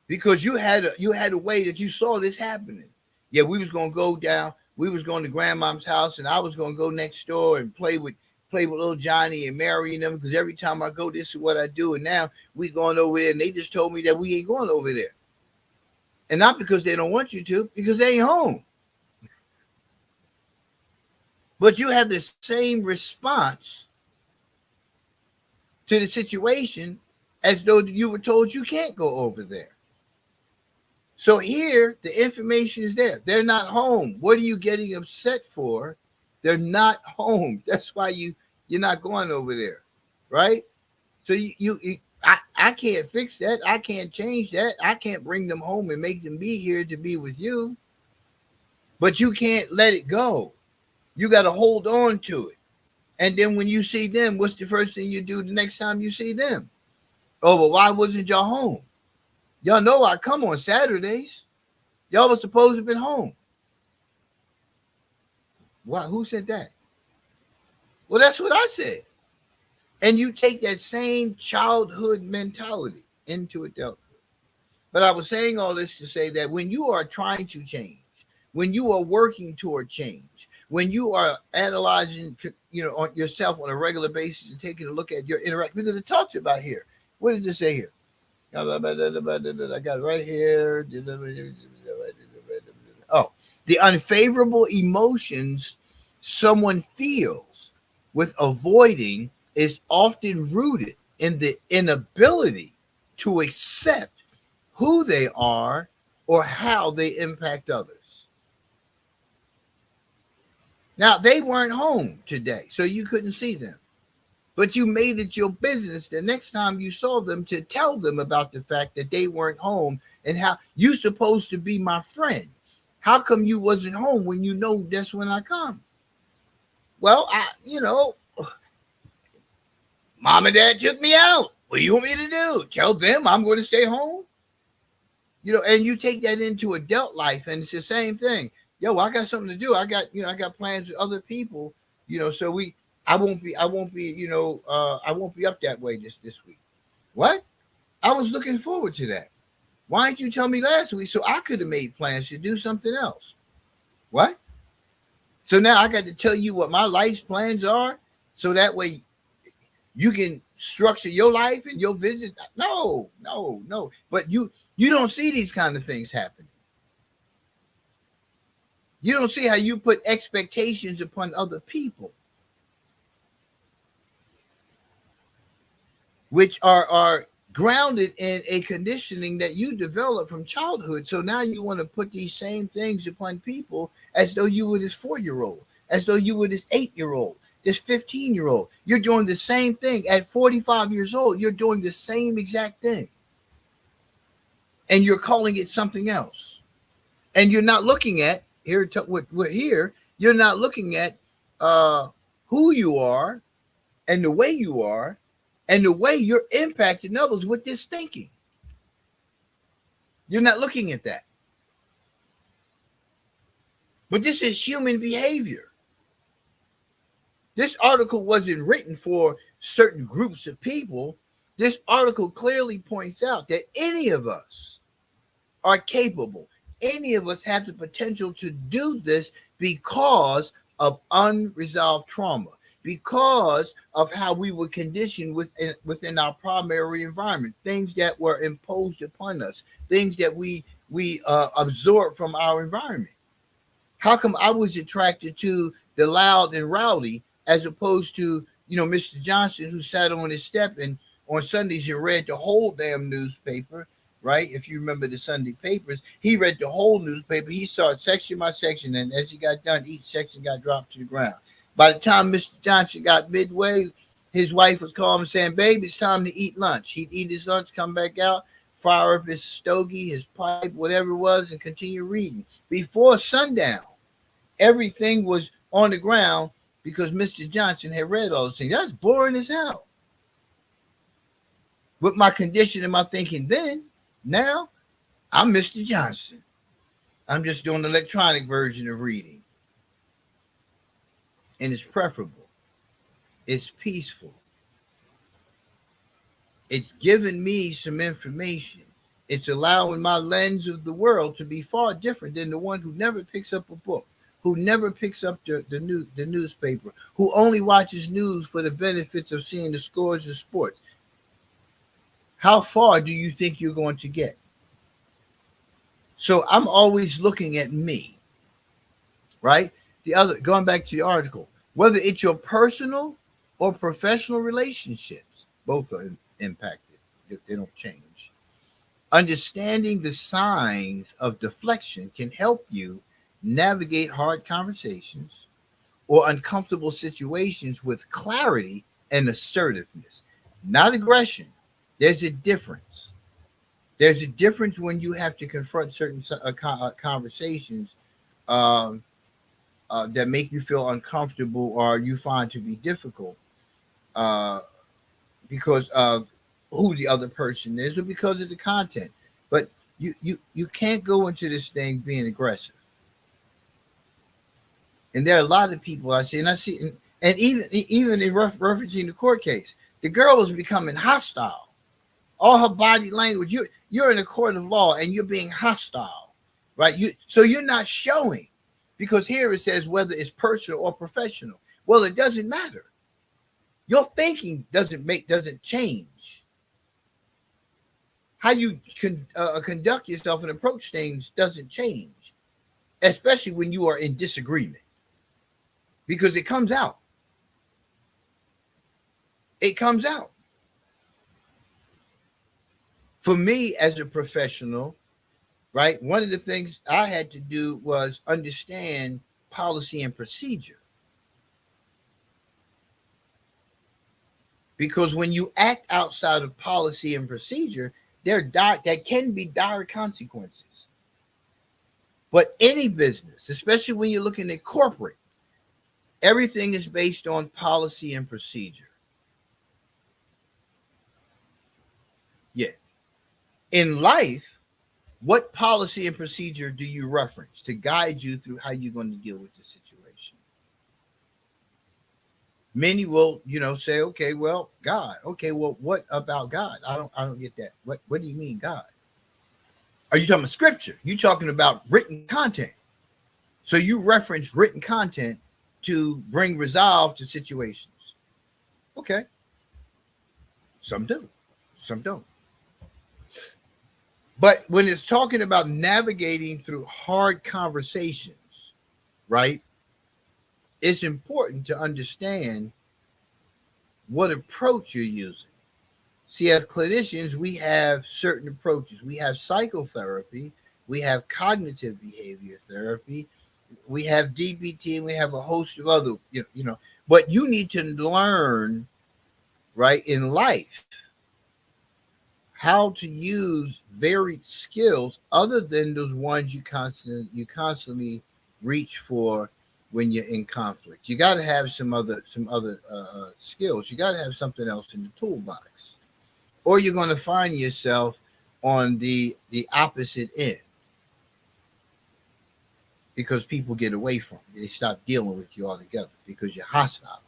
Speaker 3: Because you had a way that you saw this happening. Yeah, we was going to go down. We was going to grandmom's house, and I was going to go next door and play with little Johnny and Mary and them, because every time I go, this is what I do. And now we going over there, and they just told me that we ain't going over there. And not because they don't want you to, because they ain't home. But you have the same response to the situation as though you were told you can't go over there. So here, the information is there. They're not home. What are you getting upset for? They're not home. That's why you're not going over there, right? So I can't fix that. I can't change that. I can't bring them home and make them be here to be with you. But you can't let it go. You got to hold on to it. And then when you see them, what's the first thing you do the next time you see them? Oh, well, why wasn't y'all home? Y'all know I come on Saturdays. Y'all was supposed to have been home. Why? Who said that? Well, that's what I said. And you take that same childhood mentality into adulthood. But I was saying all this to say that when you are trying to change, when you are working toward change, when you are analyzing, on yourself on a regular basis and taking a look at your interaction, because it talks about here. What does it say here? I got it right here. Oh, the unfavorable emotions someone feels with avoiding is often rooted in the inability to accept who they are or how they impact others. Now, they weren't home today, so you couldn't see them. But you made it your business the next time you saw them to tell them about the fact that they weren't home and how you supposed to be my friend. How come you wasn't home when you know that's when I come? Well, mom and dad took me out. What do you want me to do? Tell them I'm going to stay home? And you take that into adult life, and it's the same thing. Yo, I got something to do. I got plans with other people, so I won't be, I won't be up that way this week. What? I was looking forward to that. Why didn't you tell me last week so I could have made plans to do something else? What? So now I got to tell you what my life's plans are so that way you can structure your life and your visit. No. But you don't see these kind of things happening. You don't see how you put expectations upon other people, which are grounded in a conditioning that you develop from childhood. So now you want to put these same things upon people as though you were this 4-year-old, as though you were this 8-year-old, this 15-year-old. You're doing the same thing at 45 years old. You're doing the same exact thing. And you're calling it something else. And you're not looking at, you're not looking at who you are and the way you are and the way you're impacting others with this thinking. You're not looking at that. But this is human behavior. This article wasn't written for certain groups of people. This article clearly points out that any of us are capable. Any of us have the potential to do this because of unresolved trauma, because of how we were conditioned within our primary environment, things that were imposed upon us, things that we absorbed from our environment. How come I was attracted to the loud and rowdy as opposed to, Mr. Johnson, who sat on his step and on Sundays and read the whole damn newspaper, right? If you remember the Sunday papers, he read the whole newspaper. He started section by section, and as he got done, each section got dropped to the ground. By the time Mr. Johnson got midway, his wife was calling and saying, "Babe, it's time to eat lunch." He'd eat his lunch, come back out, fire up his stogie, his pipe, whatever it was, and continue reading. Before sundown, everything was on the ground because Mr. Johnson had read all those things. That's boring as hell. With my condition and my thinking then, now I'm Mr. Johnson. I'm just doing the electronic version of reading. And it's preferable. It's peaceful. It's giving me some information. It's allowing my lens of the world to be far different than the one who never picks up a book, who never picks up the newspaper, who only watches news for the benefits of seeing the scores of sports. How far do you think you're going to get? So I'm always looking at me, right? Going back to the article, whether it's your personal or professional relationships, both are impacted. They don't change. Understanding the signs of deflection can help you navigate hard conversations or uncomfortable situations with clarity and assertiveness, not aggression. There's a difference. There's a difference when you have to confront certain conversations that make you feel uncomfortable or you find to be difficult because of who the other person is or because of the content. But you can't go into this thing being aggressive. And there are a lot of people I see, and even in referencing the court case, the girl was becoming hostile. All her body language, you're in a court of law and you're being hostile, right? So you're not showing, because here it says whether it's personal or professional. Well, it doesn't matter. Your thinking doesn't change. how you can conduct yourself and approach things doesn't change, especially when you are in disagreement, because it comes out. It comes out. For me as a professional, right, one of the things I had to do was understand policy and procedure. Because when you act outside of policy and procedure, there can be dire consequences. But any business, especially when you're looking at corporate, everything is based on policy and procedure. Yeah. In life, what policy and procedure do you reference to guide you through how you're going to deal with the situation? Many will, say, okay, well, God. Okay, well, what about God? I don't get that. What do you mean, God? Are you talking about scripture? You talking about written content? So you reference written content to bring resolve to situations. Okay. Some do, some don't. But when it's talking about navigating through hard conversations, right, it's important to understand what approach you're using. See, as clinicians, we have certain approaches. We have psychotherapy, we have cognitive behavior therapy, we have DBT, and we have a host of other, But you need to learn, right, in life, how to use varied skills other than those ones you constantly reach for when you're in conflict. You got to have some other skills. You got to have something else in the toolbox, or you're going to find yourself on the opposite end, because people get away from you. They stop dealing with you altogether because you're hostile.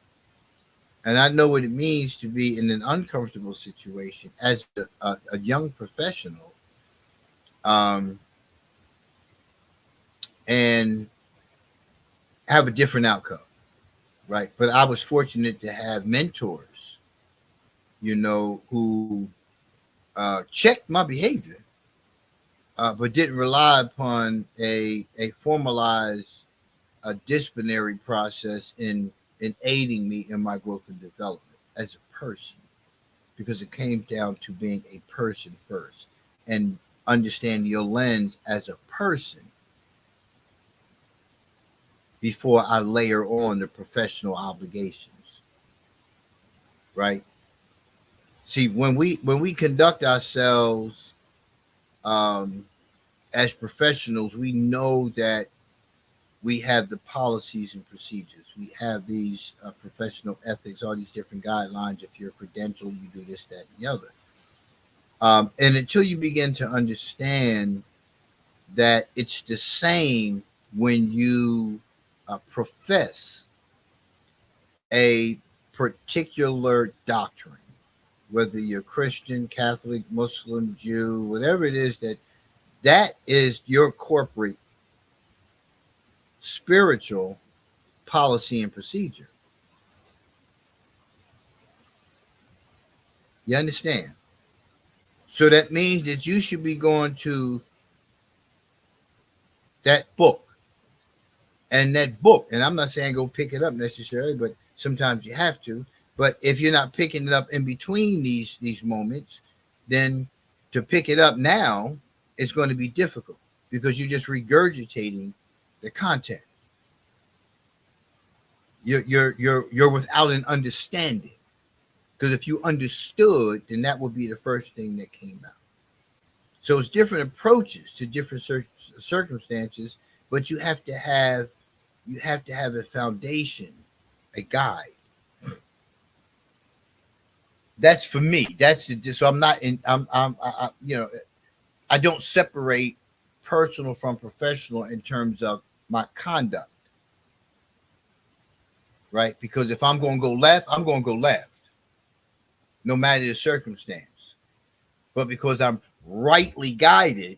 Speaker 3: And I know what it means to be in an uncomfortable situation as a young professional, and have a different outcome, right? But I was fortunate to have mentors, who checked my behavior, but didn't rely upon a formalized disciplinary process in aiding me in my growth and development as a person, because it came down to being a person first and understanding your lens as a person before I layer on the professional obligations, right? See, when we conduct ourselves as professionals, we know that we have the policies and procedures. We have these professional ethics, all these different guidelines. If you're credentialed, you do this, that, and the other. And until you begin to understand that it's the same when you profess a particular doctrine, whether you're Christian, Catholic, Muslim, Jew, whatever it is, that is your corporate spiritual policy and procedure. You understand? So that means that you should be going to that book, and that book, and I'm not saying go pick it up necessarily, but sometimes you have to. But if you're not picking it up in between these moments, then to pick it up now is going to be difficult, because you're just regurgitating the content. You're without an understanding. Because if you understood, then that would be the first thing that came out. So it's different approaches to different circumstances, but you have to have a foundation, a guide. That's for me. So I'm not in. I don't separate personal from professional in terms of my conduct, right? Because if I'm going to go left, I'm going to go left, no matter the circumstance. But because I'm rightly guided,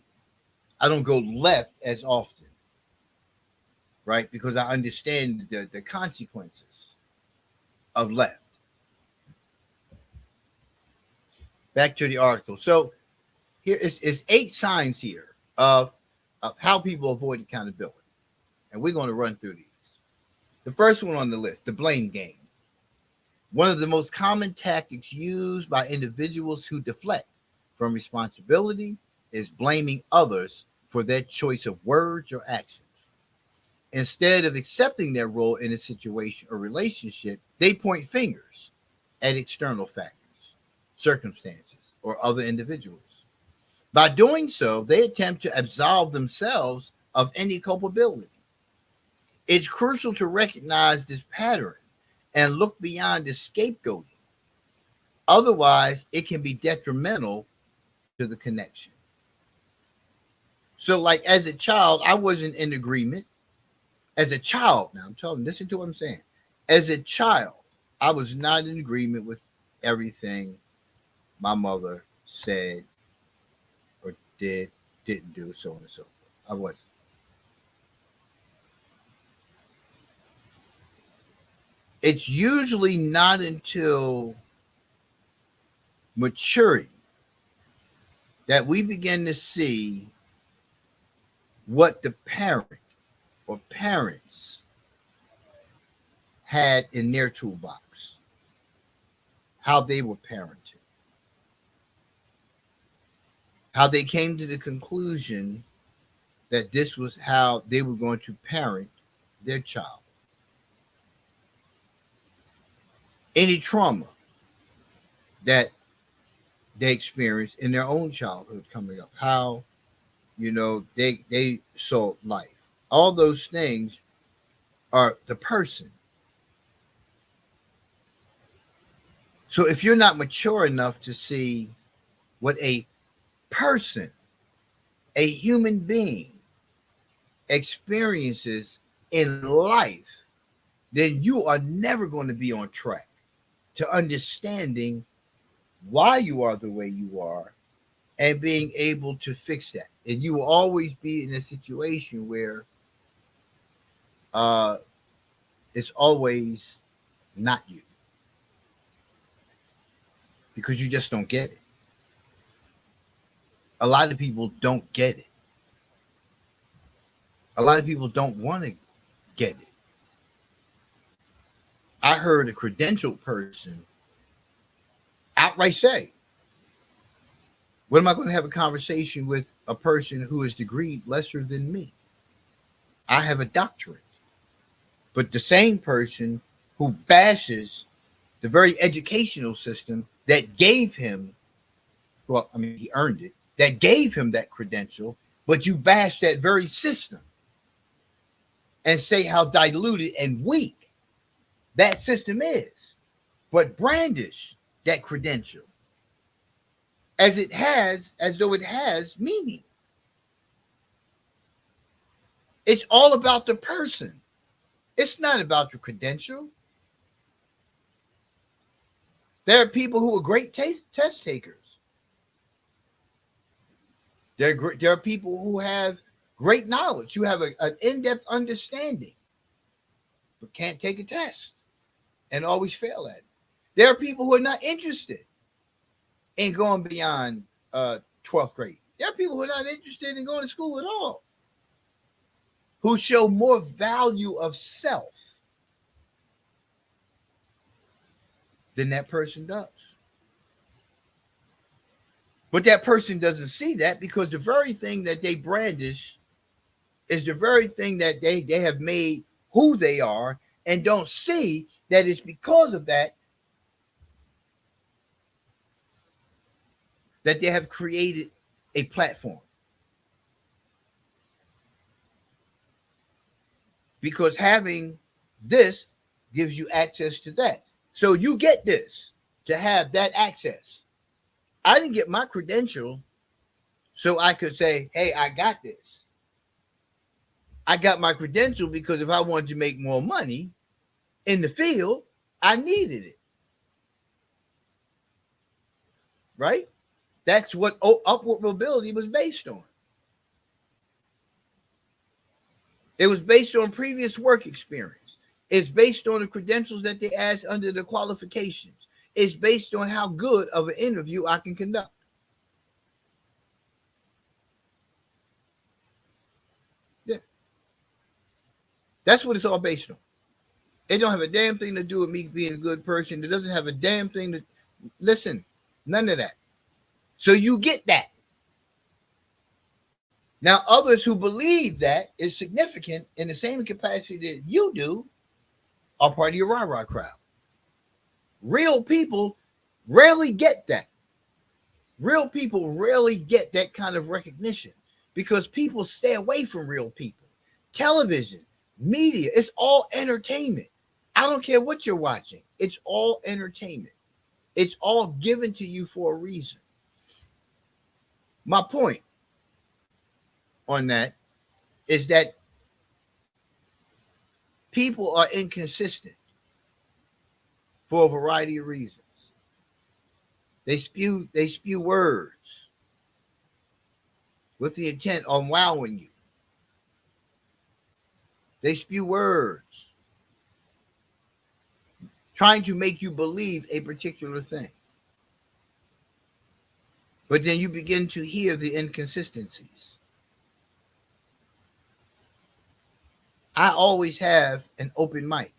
Speaker 3: I don't go left as often, right? Because I understand the consequences of left. Back to the article. So here is 8 signs here of how people avoid accountability. And we're going to run through these. The first one on the list, the blame game. One of the most common tactics used by individuals who deflect from responsibility is blaming others for their choice of words or actions. Instead of accepting their role in a situation or relationship, they point fingers at external factors, circumstances, or other individuals. By doing so, they attempt to absolve themselves of any culpability. It's crucial to recognize this pattern and look beyond the scapegoating. Otherwise, it can be detrimental to the connection. So, like as a child, I wasn't in agreement. As a child, now I'm telling you, listen to what I'm saying. As a child, I was not in agreement with everything my mother said or didn't do, so on and so forth. I wasn't. It's usually not until maturity that we begin to see what the parent or parents had in their toolbox, how they were parented, how they came to the conclusion that this was how they were going to parent their child. Any trauma that they experienced in their own childhood coming up, how they saw life. All those things are the person. So if you're not mature enough to see what a person, a human being, experiences in life, then you are never going to be on track to understanding why you are the way you are and being able to fix that. And you will always be in a situation where it's always not you, because you just don't get it. A lot of people don't get it. A lot of people don't want to get it. I heard a credentialed person outright say, what am I going to have a conversation with a person who is degreed lesser than me? I have a doctorate. But the same person who bashes the very educational system that gave him, well, I mean, he earned it, that gave him that credential, but you bash that very system and say how diluted and weak that system is, but brandish that credential as though it has meaning. It's all about the person. It's not about your credential. There are people who are great test takers. There are people who have great knowledge. You have an in-depth understanding, but can't take a test and always fail at it. There are people who are not interested in going beyond 12th grade. There are people who are not interested in going to school at all, who show more value of self than that person does. But that person doesn't see that, because the very thing that they brandish is the very thing that they have made who they are, and don't see that it's because of that they have created a platform. Because having this gives you access to that. So you get this to have that access. I didn't get my credential so I could say, hey, I got this. I got my credential because if I wanted to make more money in the field, I needed it. Right? That's what upward mobility was based on. It was based on previous work experience. It's based on the credentials that they asked under the qualifications. It's based on how good of an interview I can conduct. That's what it's all based on. It don't have a damn thing to do with me being a good person. It doesn't have a damn thing to listen. None of that. So you get that. Now, others who believe that is significant in the same capacity that you do are part of your rah-rah crowd. Real people rarely get that. Real people rarely get that kind of recognition because people stay away from real people. Television, media, it's all entertainment. I don't care what you're watching. It's all entertainment. It's all given to you for a reason. My point on that is that people are inconsistent for a variety of reasons. They spew words with the intent on wowing you. They spew words trying to make you believe a particular thing. But then you begin to hear the inconsistencies. I always have an open mic.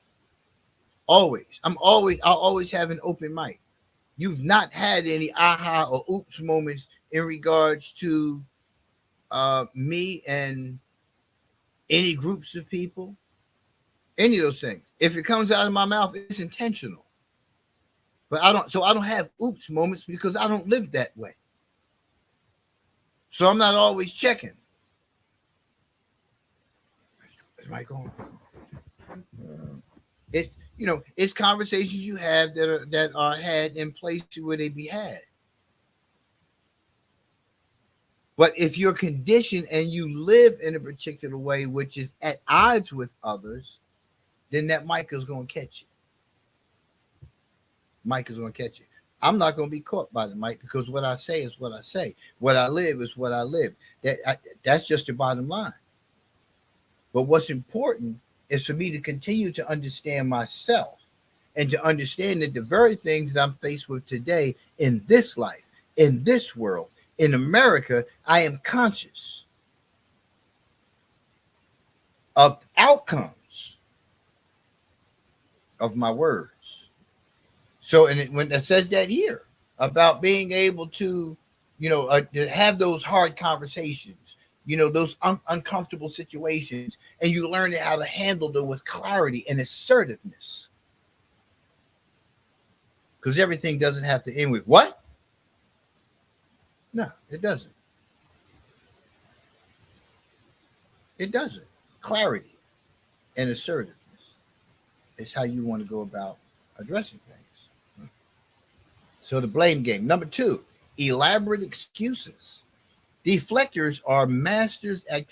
Speaker 3: Always. I'll always have an open mic. You've not had any aha or oops moments in regards to me and any groups of people, any of those things. If it comes out of my mouth, it's intentional. But I don't have oops moments because I don't live that way. So I'm not always checking. Is Mike on? It's conversations you have that are had in places where they be had. But if you're conditioned and you live in a particular way which is at odds with others, then that mic is going to catch you. Mic is going to catch you. I'm not going to be caught by the mic because what I say is what I say. What I live is what I live. That's just the bottom line. But what's important is for me to continue to understand myself and to understand that the very things that I'm faced with today in this life, in this world, in America, I am conscious of outcomes of my words. So, when it says that here about being able to, to have those hard conversations, those uncomfortable situations, and you learn how to handle them with clarity and assertiveness. Because everything doesn't have to end with what? No, it doesn't. It doesn't. Clarity and assertiveness is how you want to go about addressing things. So the blame game. Number 2, elaborate excuses. Deflectors are masters at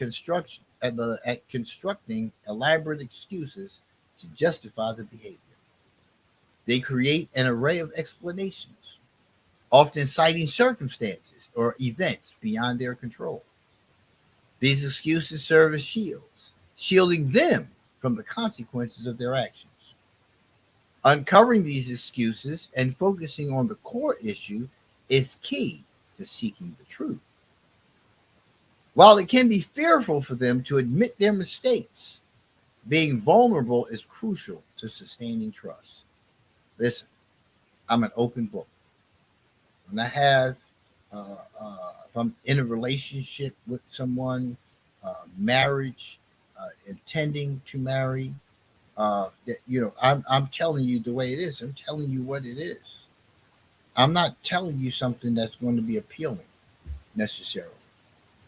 Speaker 3: constructing elaborate excuses to justify the behavior. They create an array of explanations, often citing circumstances or events beyond their control. These excuses serve as shields, shielding them from the consequences of their actions. Uncovering these excuses and focusing on the core issue is key to seeking the truth. While it can be fearful for them to admit their mistakes, being vulnerable is crucial to sustaining trust. Listen, I'm an open book. When I have, if I'm in a relationship with someone, marriage, intending to marry, I'm telling you the way it is. I'm telling you what it is. I'm not telling you something that's going to be appealing necessarily.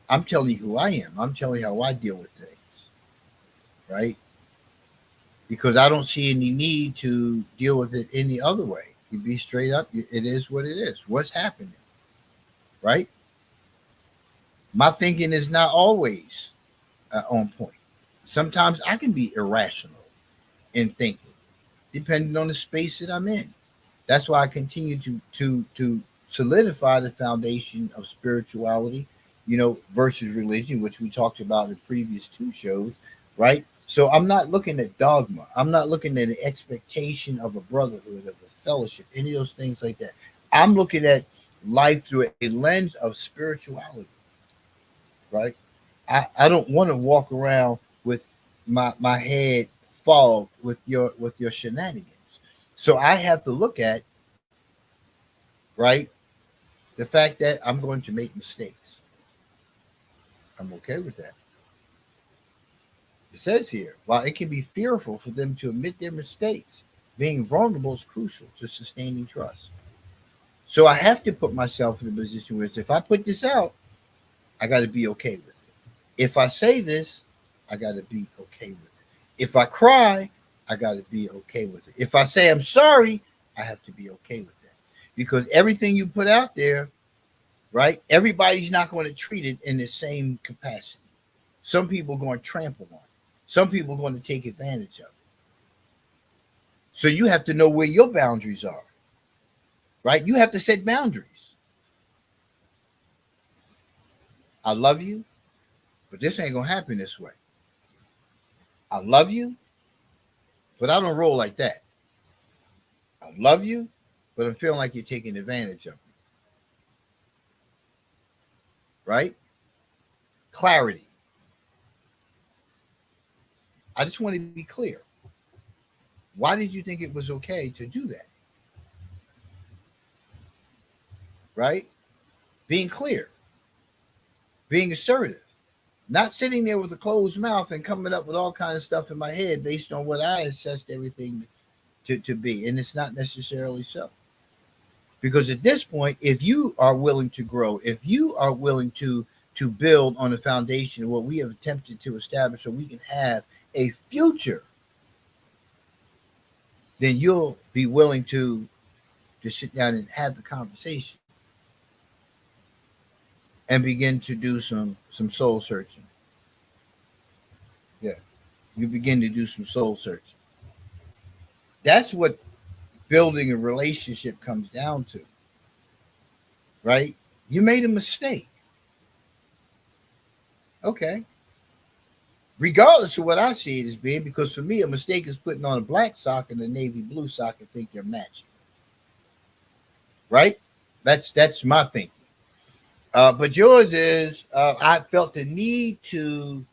Speaker 3: I'm telling you who I am. I'm telling you how I deal with things, right? Because I don't see any need to deal with it any other way. You be straight up. It is what it is. What's happening, right? My thinking is not always on point. Sometimes I can be irrational in thinking, depending on the space that I'm in. That's why I continue to solidify the foundation of spirituality, versus religion, which we talked about in the previous 2 shows, right? So I'm not looking at dogma. I'm not looking at the expectation of a brotherhood, of a fellowship, any of those things like that. I'm looking at life through a lens of spirituality, right? I don't want to walk around with my head fogged with your shenanigans. So I have to look at, right, the fact that I'm going to make mistakes. I'm okay with that. It says here, while it can be fearful for them to admit their mistakes, being vulnerable is crucial to sustaining trust. So I have to put myself in a position where if I put this out, I got to be okay with it. If I say this, I got to be okay with it. If I cry, I got to be okay with it. If I say I'm sorry, I have to be okay with that. Because everything you put out there, right, everybody's not going to treat it in the same capacity. Some people are going to trample on it. Some people are going to take advantage of it. So you have to know where your boundaries are, right? You have to set boundaries. I love you, but this ain't going to happen this way. I love you, but I don't roll like that. I love you, but I'm feeling like you're taking advantage of me. Right? Clarity. I just want to be clear. Why did you think it was okay to do that? Right? Being clear, being assertive, not sitting there with a closed mouth and coming up with all kinds of stuff in my head based on what I assessed everything to be. And it's not necessarily so. Because at this point, if you are willing to grow, if you are willing to build on the foundation of what we have attempted to establish so we can have a future, then you'll be willing to sit down and have the conversation and begin to do some soul searching. Yeah, you begin to do some soul searching. That's what building a relationship comes down to, right? You made a mistake. Okay. Regardless of what I see it as being, because for me, a mistake is putting on a black sock and a navy blue sock and think they're matching. Right? That's my thinking. But yours is, I felt the need to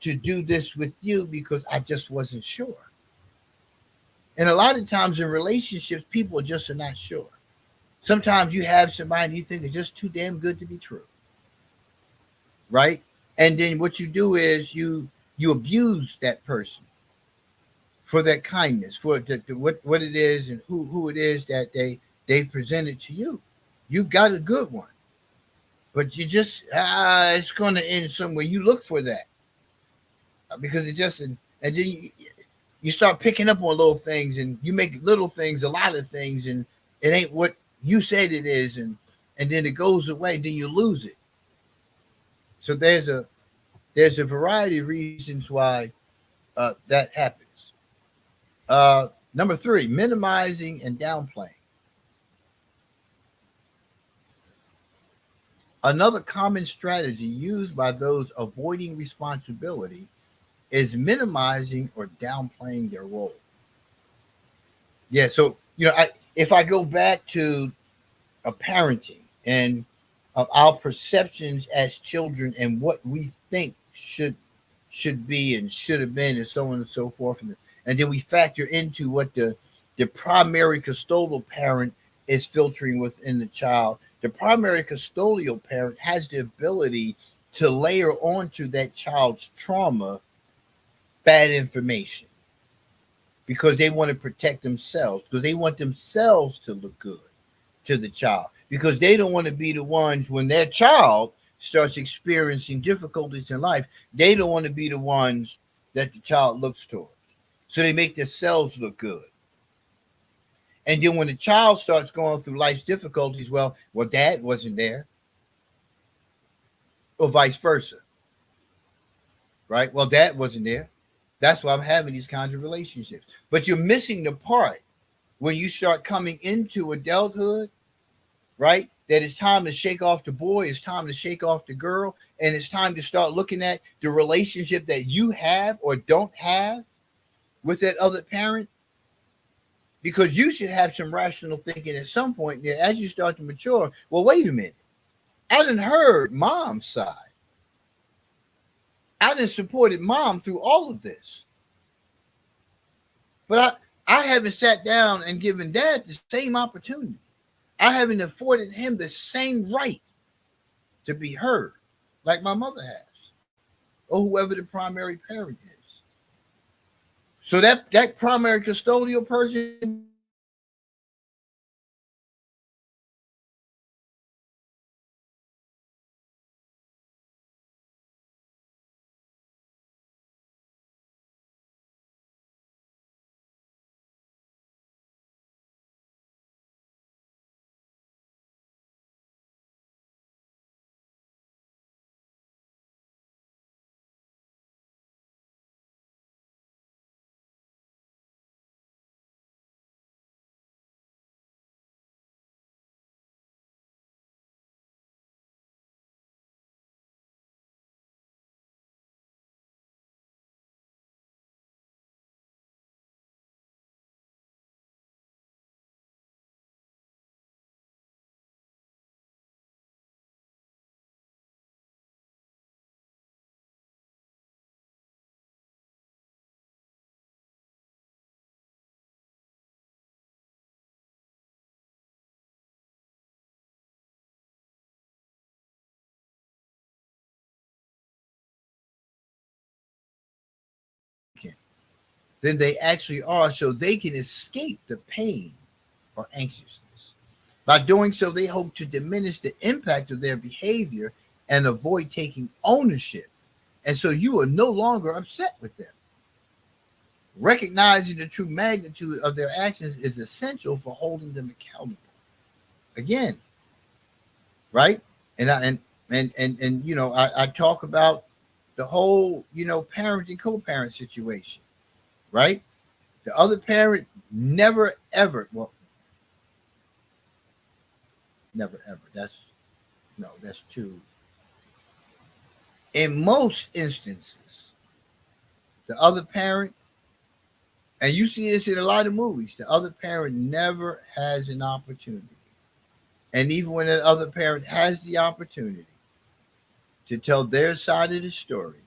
Speaker 3: do this with you because I just wasn't sure. And a lot of times in relationships, people just are not sure. Sometimes you have somebody you think is just too damn good to be true. Right? And then what you do is you abuse that person for that kindness, for what it is and who it is that they presented to you. You got a good one, but you just it's going to end somewhere. You look for that because it just and then you start picking up on little things and you make little things a lot of things and it ain't what you said it is and then it goes away. Then you lose it. So there's a variety of reasons why that happens. Number 3, minimizing and downplaying. Another common strategy used by those avoiding responsibility is minimizing or downplaying their role. Yeah, so if I go back to a parenting and of our perceptions as children and what we think should be and should have been and so on and so forth, and then we factor into what the primary custodial parent is filtering within the child. The primary custodial parent has the ability to layer onto that child's trauma bad information because they want to protect themselves, because they want themselves to look good to the child, because they don't want to be the ones when their child starts experiencing difficulties in life, they don't want to be the ones that the child looks towards. So they make themselves look good. And then when the child starts going through life's difficulties, well, dad wasn't there. Or vice versa. Right? Well, dad wasn't there. That's why I'm having these kinds of relationships. But you're missing the part when you start coming into adulthood, right? That it's time to shake off the boy, it's time to shake off the girl, and it's time to start looking at the relationship that you have or don't have with that other parent. Because you should have some rational thinking at some point there as you start to mature. Well, wait a minute. I done heard mom's side. I done supported mom through all of this. But I haven't sat down and given dad the same opportunity. I haven't afforded him the same right to be heard like my mother has, or whoever the primary parent is. So that primary custodial person, than they actually are, so they can escape the pain or anxiousness. By doing so, they hope to diminish the impact of their behavior and avoid taking ownership. And so you are no longer upset with them. Recognizing the true magnitude of their actions is essential for holding them accountable. Again, right? And I talk about the whole, parent and co-parent situation, right? The other parent never ever, well, never ever. That's two. In most instances, the other parent, and you see this in a lot of movies, the other parent never has an opportunity. And even when the other parent has the opportunity to tell their side of the story,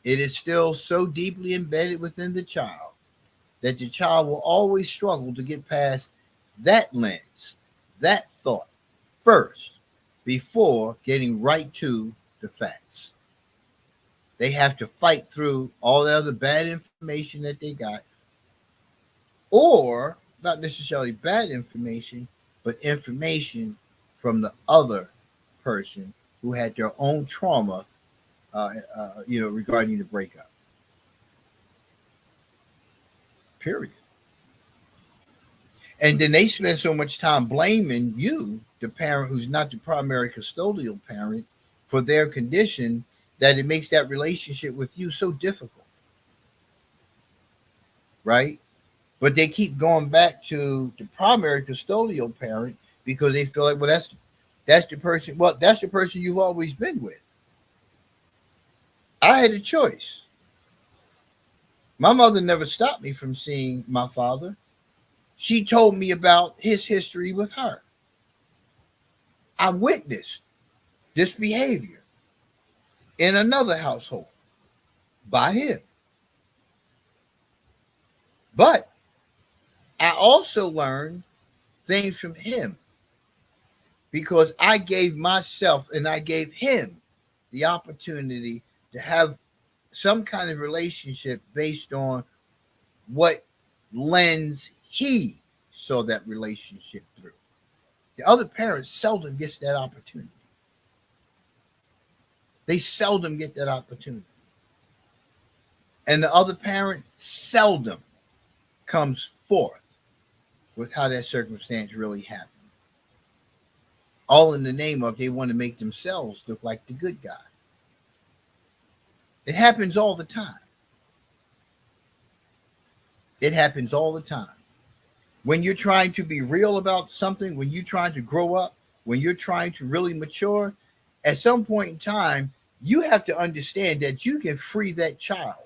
Speaker 3: it is still so deeply embedded within the child that the child will always struggle to get past that lens, that thought first, before getting right to the facts. They have to fight through all the other bad information that they got, or not necessarily bad information, but information from the other person who had their own trauma, regarding the breakup. Period. And then they spend so much time blaming you, the parent who's not the primary custodial parent, for their condition that it makes that relationship with you so difficult. Right? But they keep going back to the primary custodial parent because they feel like, well, that's the person. Well, that's the person you've always been with. I had a choice. My mother never stopped me from seeing my father. She told me about his history with her. I witnessed this behavior in another household by him. But I also learned things from him because I gave myself and I gave him the opportunity to have some kind of relationship based on what lens he saw that relationship through. The other parent seldom gets that opportunity. They seldom get that opportunity. And the other parent seldom comes forth with how that circumstance really happened. All in the name of they want to make themselves look like the good guy. It happens all the time. It happens all the time. When you're trying to be real about something, when you're trying to grow up, when you're trying to really mature, at some point in time, you have to understand that you can free that child.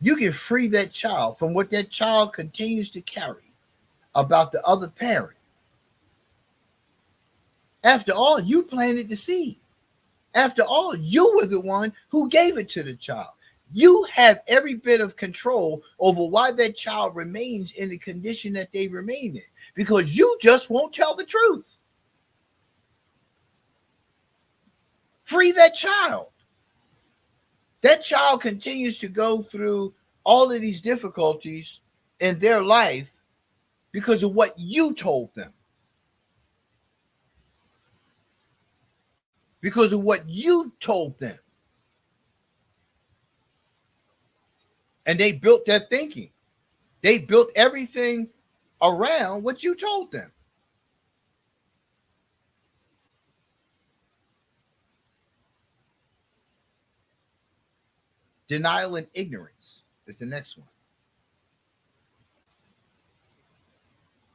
Speaker 3: You can free that child from what that child continues to carry about the other parent. After all, you planted the seed. After all, you were the one who gave it to the child. You have every bit of control over why that child remains in the condition that they remain in, because you just won't tell the truth. Free that child. That child continues to go through all of these difficulties in their life because of what you told them. Because of what you told them. And they built their thinking. They built everything around what you told them. Denial and ignorance is the next one.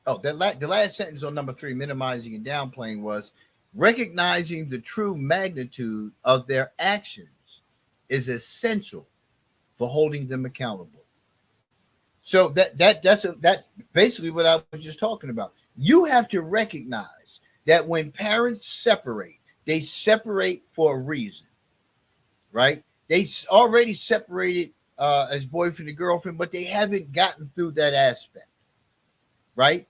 Speaker 3: Oh, the last sentence on number 3, minimizing and downplaying, was recognizing the true magnitude of their actions is essential for holding them accountable. So that's basically what I was just talking about. You have to recognize that when parents separate, they separate for a reason, right? They already separated as boyfriend and girlfriend, but they haven't gotten through that aspect, right?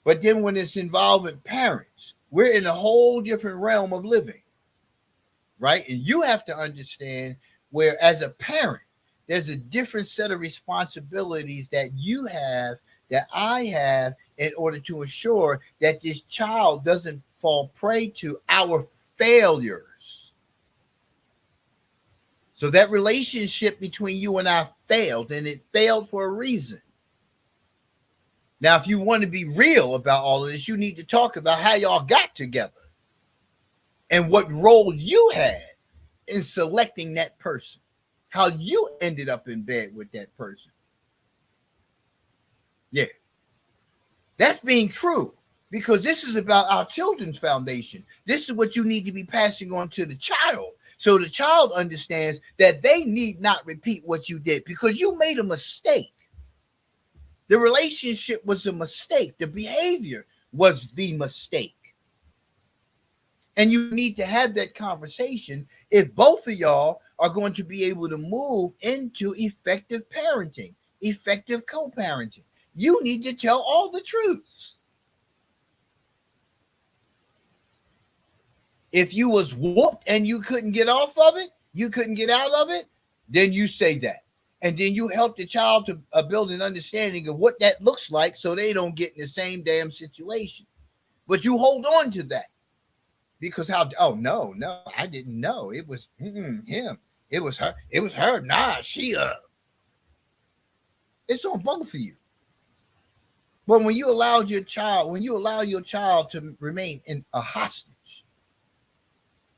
Speaker 3: But then when it's involving parents, we're in a whole different realm of living, right? And you have to understand where, as a parent, there's a different set of responsibilities that you have, that I have, in order to ensure that this child doesn't fall prey to our failures. So that relationship between you and I failed, and it failed for a reason. Now, if you want to be real about all of this, you need to talk about how y'all got together and what role you had in selecting that person, how you ended up in bed with that person. Yeah. That's being true, because this is about our children's foundation. This is what you need to be passing on to the child, so the child understands that they need not repeat what you did, because you made a mistake. The relationship was a mistake. The behavior was the mistake. And you need to have that conversation if both of y'all are going to be able to move into effective parenting, effective co-parenting. You need to tell all the truths. If you was whooped and you couldn't get off of it, you couldn't get out of it, then you say that. And then you help the child to build an understanding of what that looks like, so they don't get in the same damn situation. But you hold on to that. Because oh, no, I didn't know. It was him. It was her. It was her. Nah, she, it's on both of you. But when you allow your child to remain in a hostage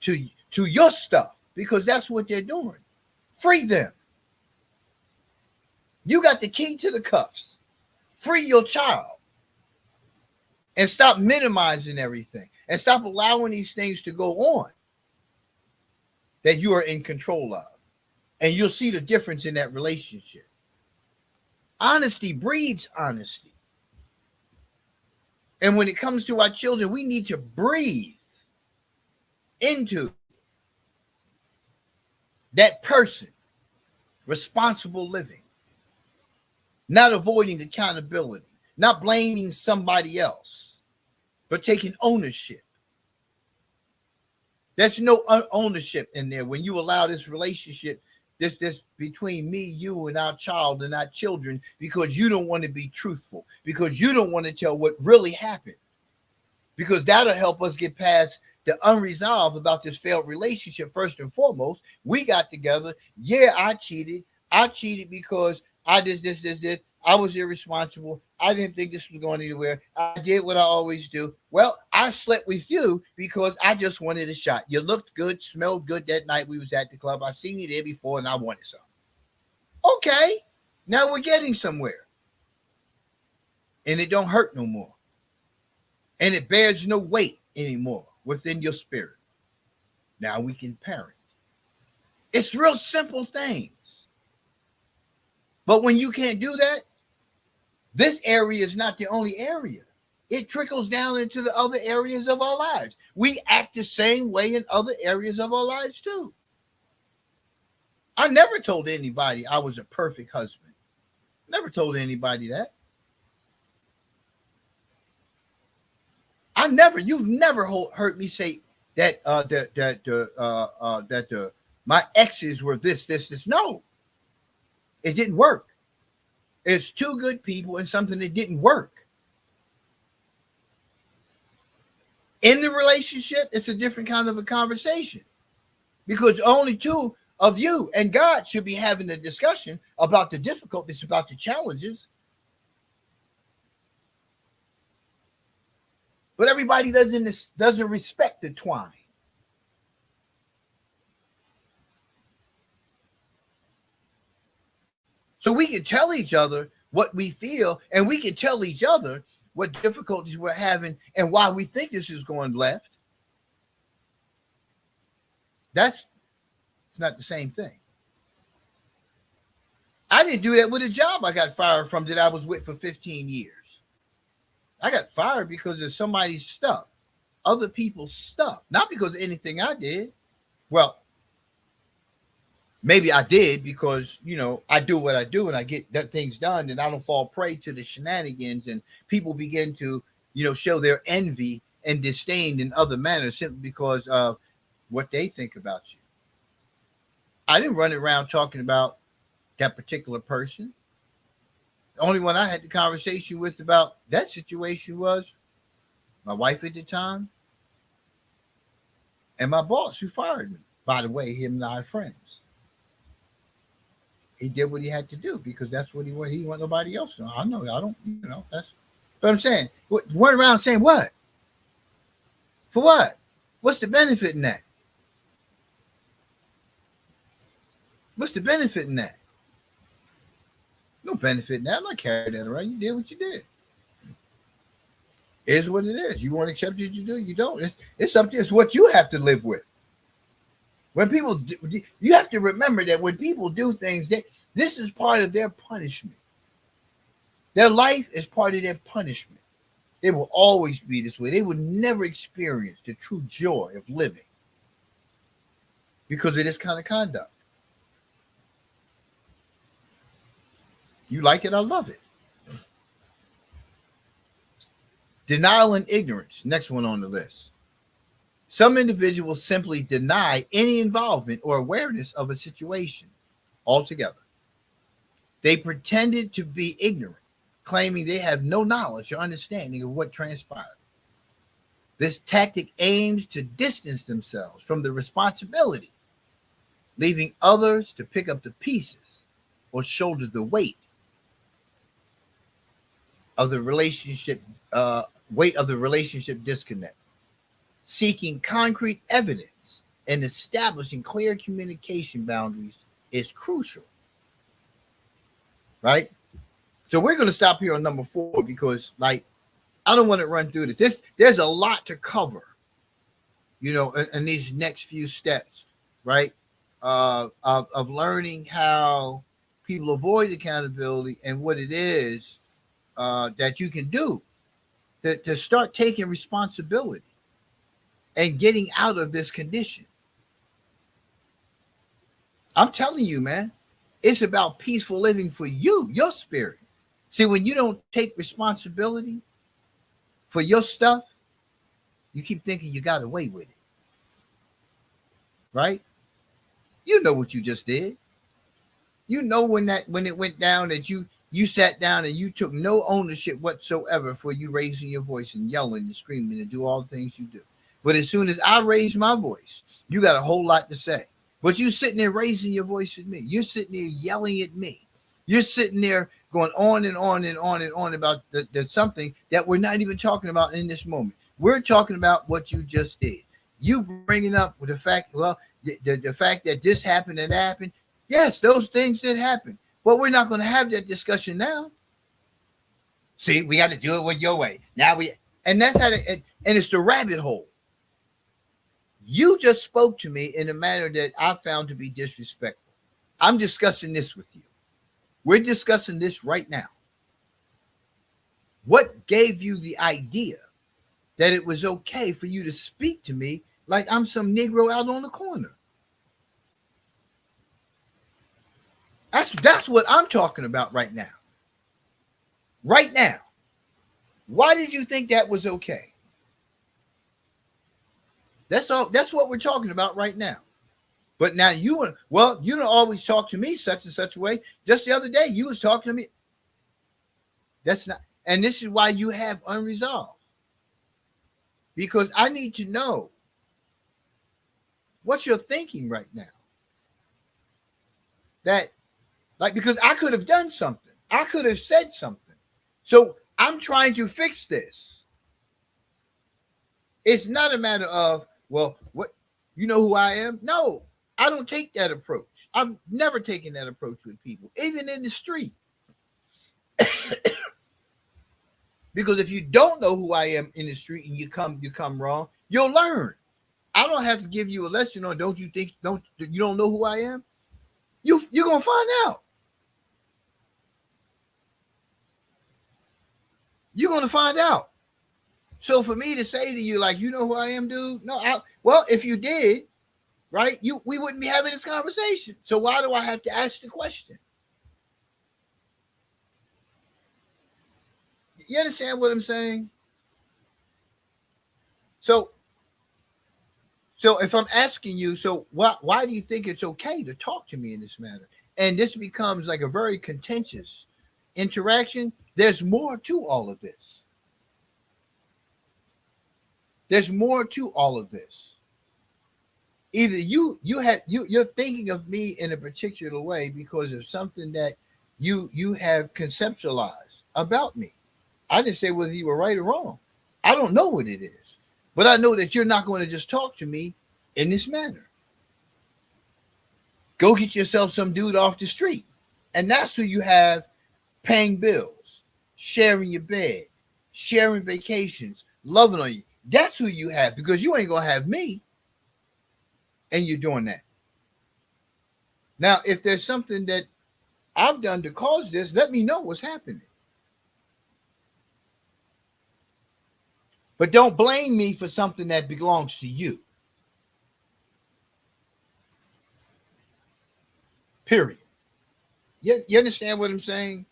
Speaker 3: to your stuff, because that's what they're doing, free them. You got the key to the cuffs. Free your child. And stop minimizing everything. And stop allowing these things to go on that you are in control of. And you'll see the difference in that relationship. Honesty breeds honesty. And when it comes to our children, we need to breathe into that person, responsible living. Not avoiding accountability, not blaming somebody else, but taking ownership. There's no ownership in there when you allow this relationship, this between me, you, and our child and our children, because you don't want to be truthful, because you don't want to tell what really happened, because that'll help us get past the unresolved about this failed relationship. First and foremost, we got together. Yeah, I cheated because I did this. I was irresponsible. I didn't think this was going anywhere. I did what I always do. Well, I slept with you because I just wanted a shot. You looked good, smelled good that night we was at the club. I seen you there before and I wanted some. Okay, now we're getting somewhere. And it don't hurt no more. And it bears no weight anymore within your spirit. Now we can parent. It's real simple things. But when you can't do that, this area is not the only area. it trickles down into the other areas of our lives. We act the same way in other areas of our lives too. I never told anybody I was a perfect husband. Never told anybody that. You never heard me say that my exes were this. No, it didn't work. It's two good people and something that didn't work. In the relationship, it's a different kind of a conversation because only two of you and God should be having a discussion about the difficulties, about the challenges. But everybody doesn't respect the twine. So we can tell each other what we feel, and we can tell each other what difficulties we're having and why we think this is going left. It's not the same thing. I didn't do that with a job I got fired from that I was with for 15 years. I got fired because of somebody's stuff, other people's stuff, not because of anything I did. Well, maybe I did because, I do what I do and I get things done and I don't fall prey to the shenanigans and people begin to, show their envy and disdain in other manners simply because of what they think about you. I didn't run around talking about that particular person. The only one I had the conversation with about that situation was my wife at the time and my boss who fired me. By the way, him and I are friends. He did what he had to do because that's what he wanted. He want nobody else to know. I know. I don't, that's what I'm saying. Went around saying what? For what? What's the benefit in that? What's the benefit in that? No benefit in that. I'm not carrying that around. You did what you did. It is what it is. You want to accept it, you do. You don't. It's something. It's what you have to live with. When people do, you have to remember that when people do things, this is part of their punishment. Their life is part of their punishment. They will always be this way. They will never experience the true joy of living because of this kind of conduct. You like it, I love it. Denial and ignorance, next one on the list. Some individuals simply deny any involvement or awareness of a situation altogether. They pretended to be ignorant, claiming they have no knowledge or understanding of what transpired. This tactic aims to distance themselves from the responsibility, leaving others to pick up the pieces or shoulder the weight of the relationship disconnect. Seeking concrete evidence and establishing clear communication boundaries is crucial. Right? So we're going to stop here on number 4 because, I don't want to run through this. There's a lot to cover, in these next few steps, right? Of learning how people avoid accountability and what it is that you can do to start taking responsibility and getting out of this condition. I'm telling you, man, it's about peaceful living for you, your spirit. See, when you don't take responsibility for your stuff, you keep thinking you got away with it. Right? You know what you just did. You know when it went down that you sat down and you took no ownership whatsoever for you raising your voice and yelling and screaming and do all the things you do. But as soon as I raise my voice, you got a whole lot to say. But you sitting there raising your voice at me. You're sitting there yelling at me. You're sitting there going on and on and on and on about the something that we're not even talking about in this moment. We're talking about what you just did. You bringing up with the fact, the fact that this happened and that happened. Yes, those things did happen. But we're not going to have that discussion now. See, we got to do it with your way. And that's how and it's the rabbit hole. You just spoke to me in a manner that I found to be disrespectful. I'm discussing this with you. We're discussing this right now. What gave you the idea that it was okay for you to speak to me like I'm some Negro out on the corner? That's what I'm talking about right now. Right now. Why did you think that was okay? That's all. That's what we're talking about right now. But now you don't always talk to me such and such a way. Just the other day, you was talking to me. That's not, and this is why you have unresolved. Because I need to know what you're thinking right now. That, like, because I could have done something. I could have said something. So I'm trying to fix this. It's not a matter of, well, what, you know who I am? No, I don't take that approach. I've never taken that approach with people, even in the street. Because if you don't know who I am in the street and you come wrong, you'll learn. I don't have to give you a lesson on don't you don't know who I am? You're gonna find out. You're gonna find out. So for me to say to you, like, you know who I am, dude? No, well, if you did, right, we wouldn't be having this conversation. So why do I have to ask the question? You understand what I'm saying? So if I'm asking you, so why do you think it's okay to talk to me in this manner? And this becomes like a very contentious interaction. There's more to all of this. There's more to all of this. Either you're thinking of me in a particular way because of something that you have conceptualized about me. I didn't say whether you were right or wrong. I don't know what it is, but I know that you're not going to just talk to me in this manner. Go get yourself some dude off the street, and that's who you have paying bills, sharing your bed, sharing vacations, loving on you. That's who you have, because you ain't gonna have me, and you're doing that. Now, if there's something that I've done to cause this, let me know what's happening. But don't blame me for something that belongs to you. Period. You understand what I'm saying?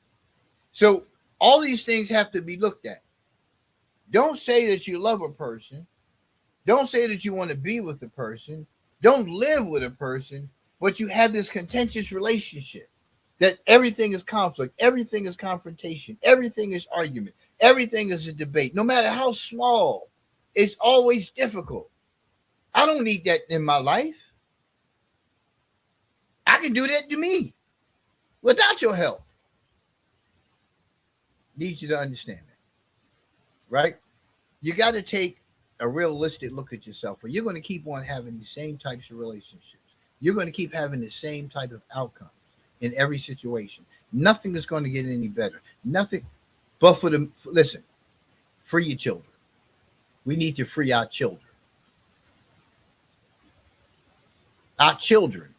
Speaker 3: So all these things have to be looked at. Don't say that you love a person. Don't say that you want to be with a person. Don't live with a person, but you have this contentious relationship that everything is conflict, everything is confrontation, everything is argument, everything is a debate. No matter how small, it's always difficult. I don't need that in my life. I can do that to me without your help. Need you to understand that, right? You got to take a realistic look at yourself, or you're going to keep on having the same types of relationships. You're going to keep having the same type of outcomes in every situation. Nothing is going to get any better. Nothing. But listen, free your children. We need to free our children. Our children.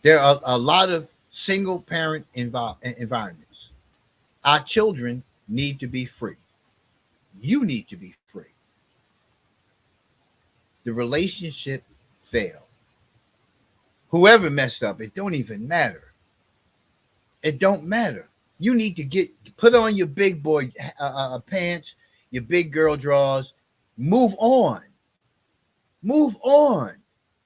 Speaker 3: There are a lot of single parent environments. Our children need to be free. You need to be free. The relationship failed. Whoever messed up, it don't even matter. It don't matter. You need to put on your big boy pants, your big girl drawers. Move on. Move on.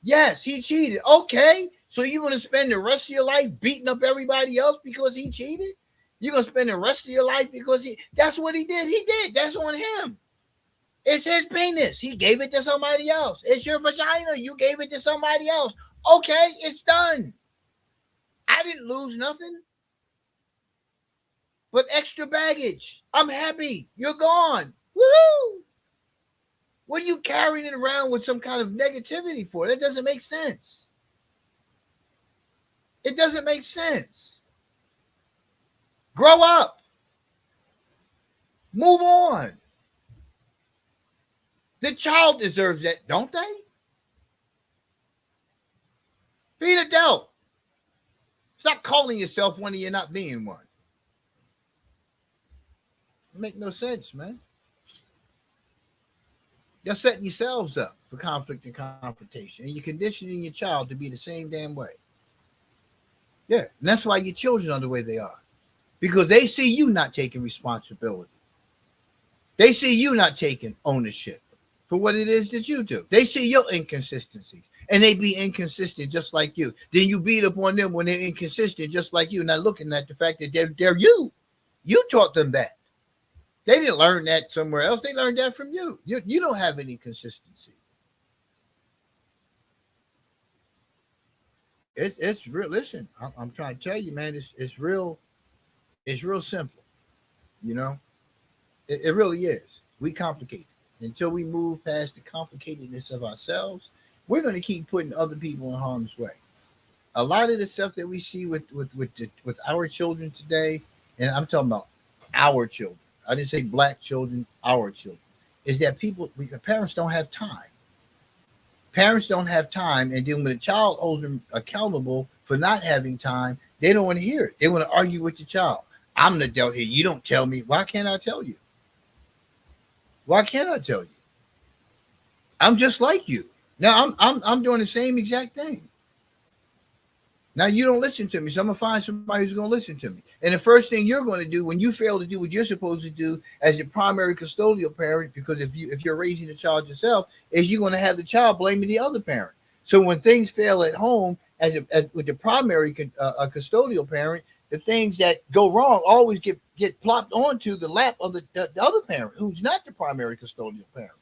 Speaker 3: Yes, he cheated. Okay. So you're going to spend the rest of your life beating up everybody else because he cheated? You're going to spend the rest of your life because that's what he did. He did. That's on him. It's his penis. He gave it to somebody else. It's your vagina. You gave it to somebody else. Okay, it's done. I didn't lose nothing but extra baggage. I'm happy. You're gone. Woohoo! What are you carrying it around with some kind of negativity for? That doesn't make sense. It doesn't make sense. Grow up. Move on. The child deserves that, don't they? Be an adult. Stop calling yourself one and you're not being one. Make no sense, man. You're setting yourselves up for conflict and confrontation, and you're conditioning your child to be the same damn way. Yeah, and that's why your children are the way they are, because they see you not taking responsibility. They see you not taking ownership for what it is that you do. They see your inconsistencies, and they be inconsistent just like you. Then you beat up on them when they're inconsistent just like you, not looking at the fact that they're you. You taught them that. They didn't learn that somewhere else. They learned that from you. You don't have any consistency. It's real. Listen, I'm trying to tell you, man. It's real. It's real simple. You know, it really is. We complicate it. Until we move past the complicatedness of ourselves, we're going to keep putting other people in harm's way. A lot of the stuff that we see with our children today, and I'm talking about our children. I didn't say black children, our children, is that parents don't have time. Parents don't have time, and then when a child holds them accountable for not having time, they don't want to hear it. They want to argue with the child. I'm the adult here. You don't tell me. Why can't I tell you? Why can't I tell you? I'm just like you. Now I'm doing the same exact thing. Now you don't listen to me, so I'm gonna find somebody who's gonna listen to me. And the first thing you're going to do when you fail to do what you're supposed to do as a primary custodial parent, because if you're raising a child yourself, is you're going to have the child blaming the other parent. So when things fail at home, as with the primary custodial parent, the things that go wrong always get plopped onto the lap of the other parent, who's not the primary custodial parent.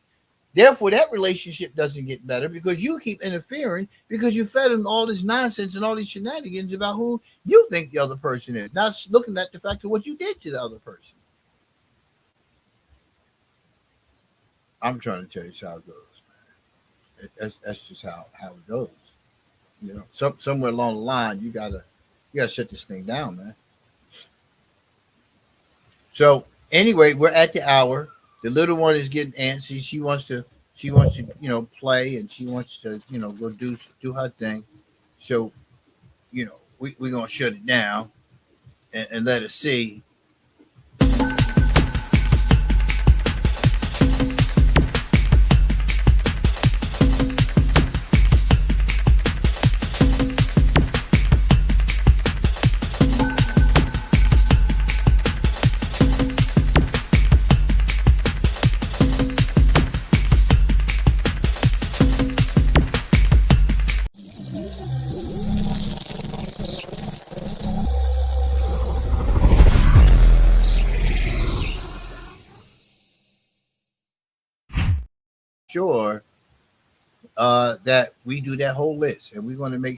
Speaker 3: Therefore, that relationship doesn't get better because you keep interfering, because you fed them all this nonsense and all these shenanigans about who you think the other person is, not looking at the fact of what you did to the other person. I'm trying to tell you how it goes, man. That's just how it goes. You know, somewhere along the line, you gotta shut this thing down, man. So anyway, we're at the hour. The little one is getting antsy. She wants to, play, and she wants to, go do her thing. So, we're gonna shut it down and let her see. Sure, that we do that whole list, and we're going to make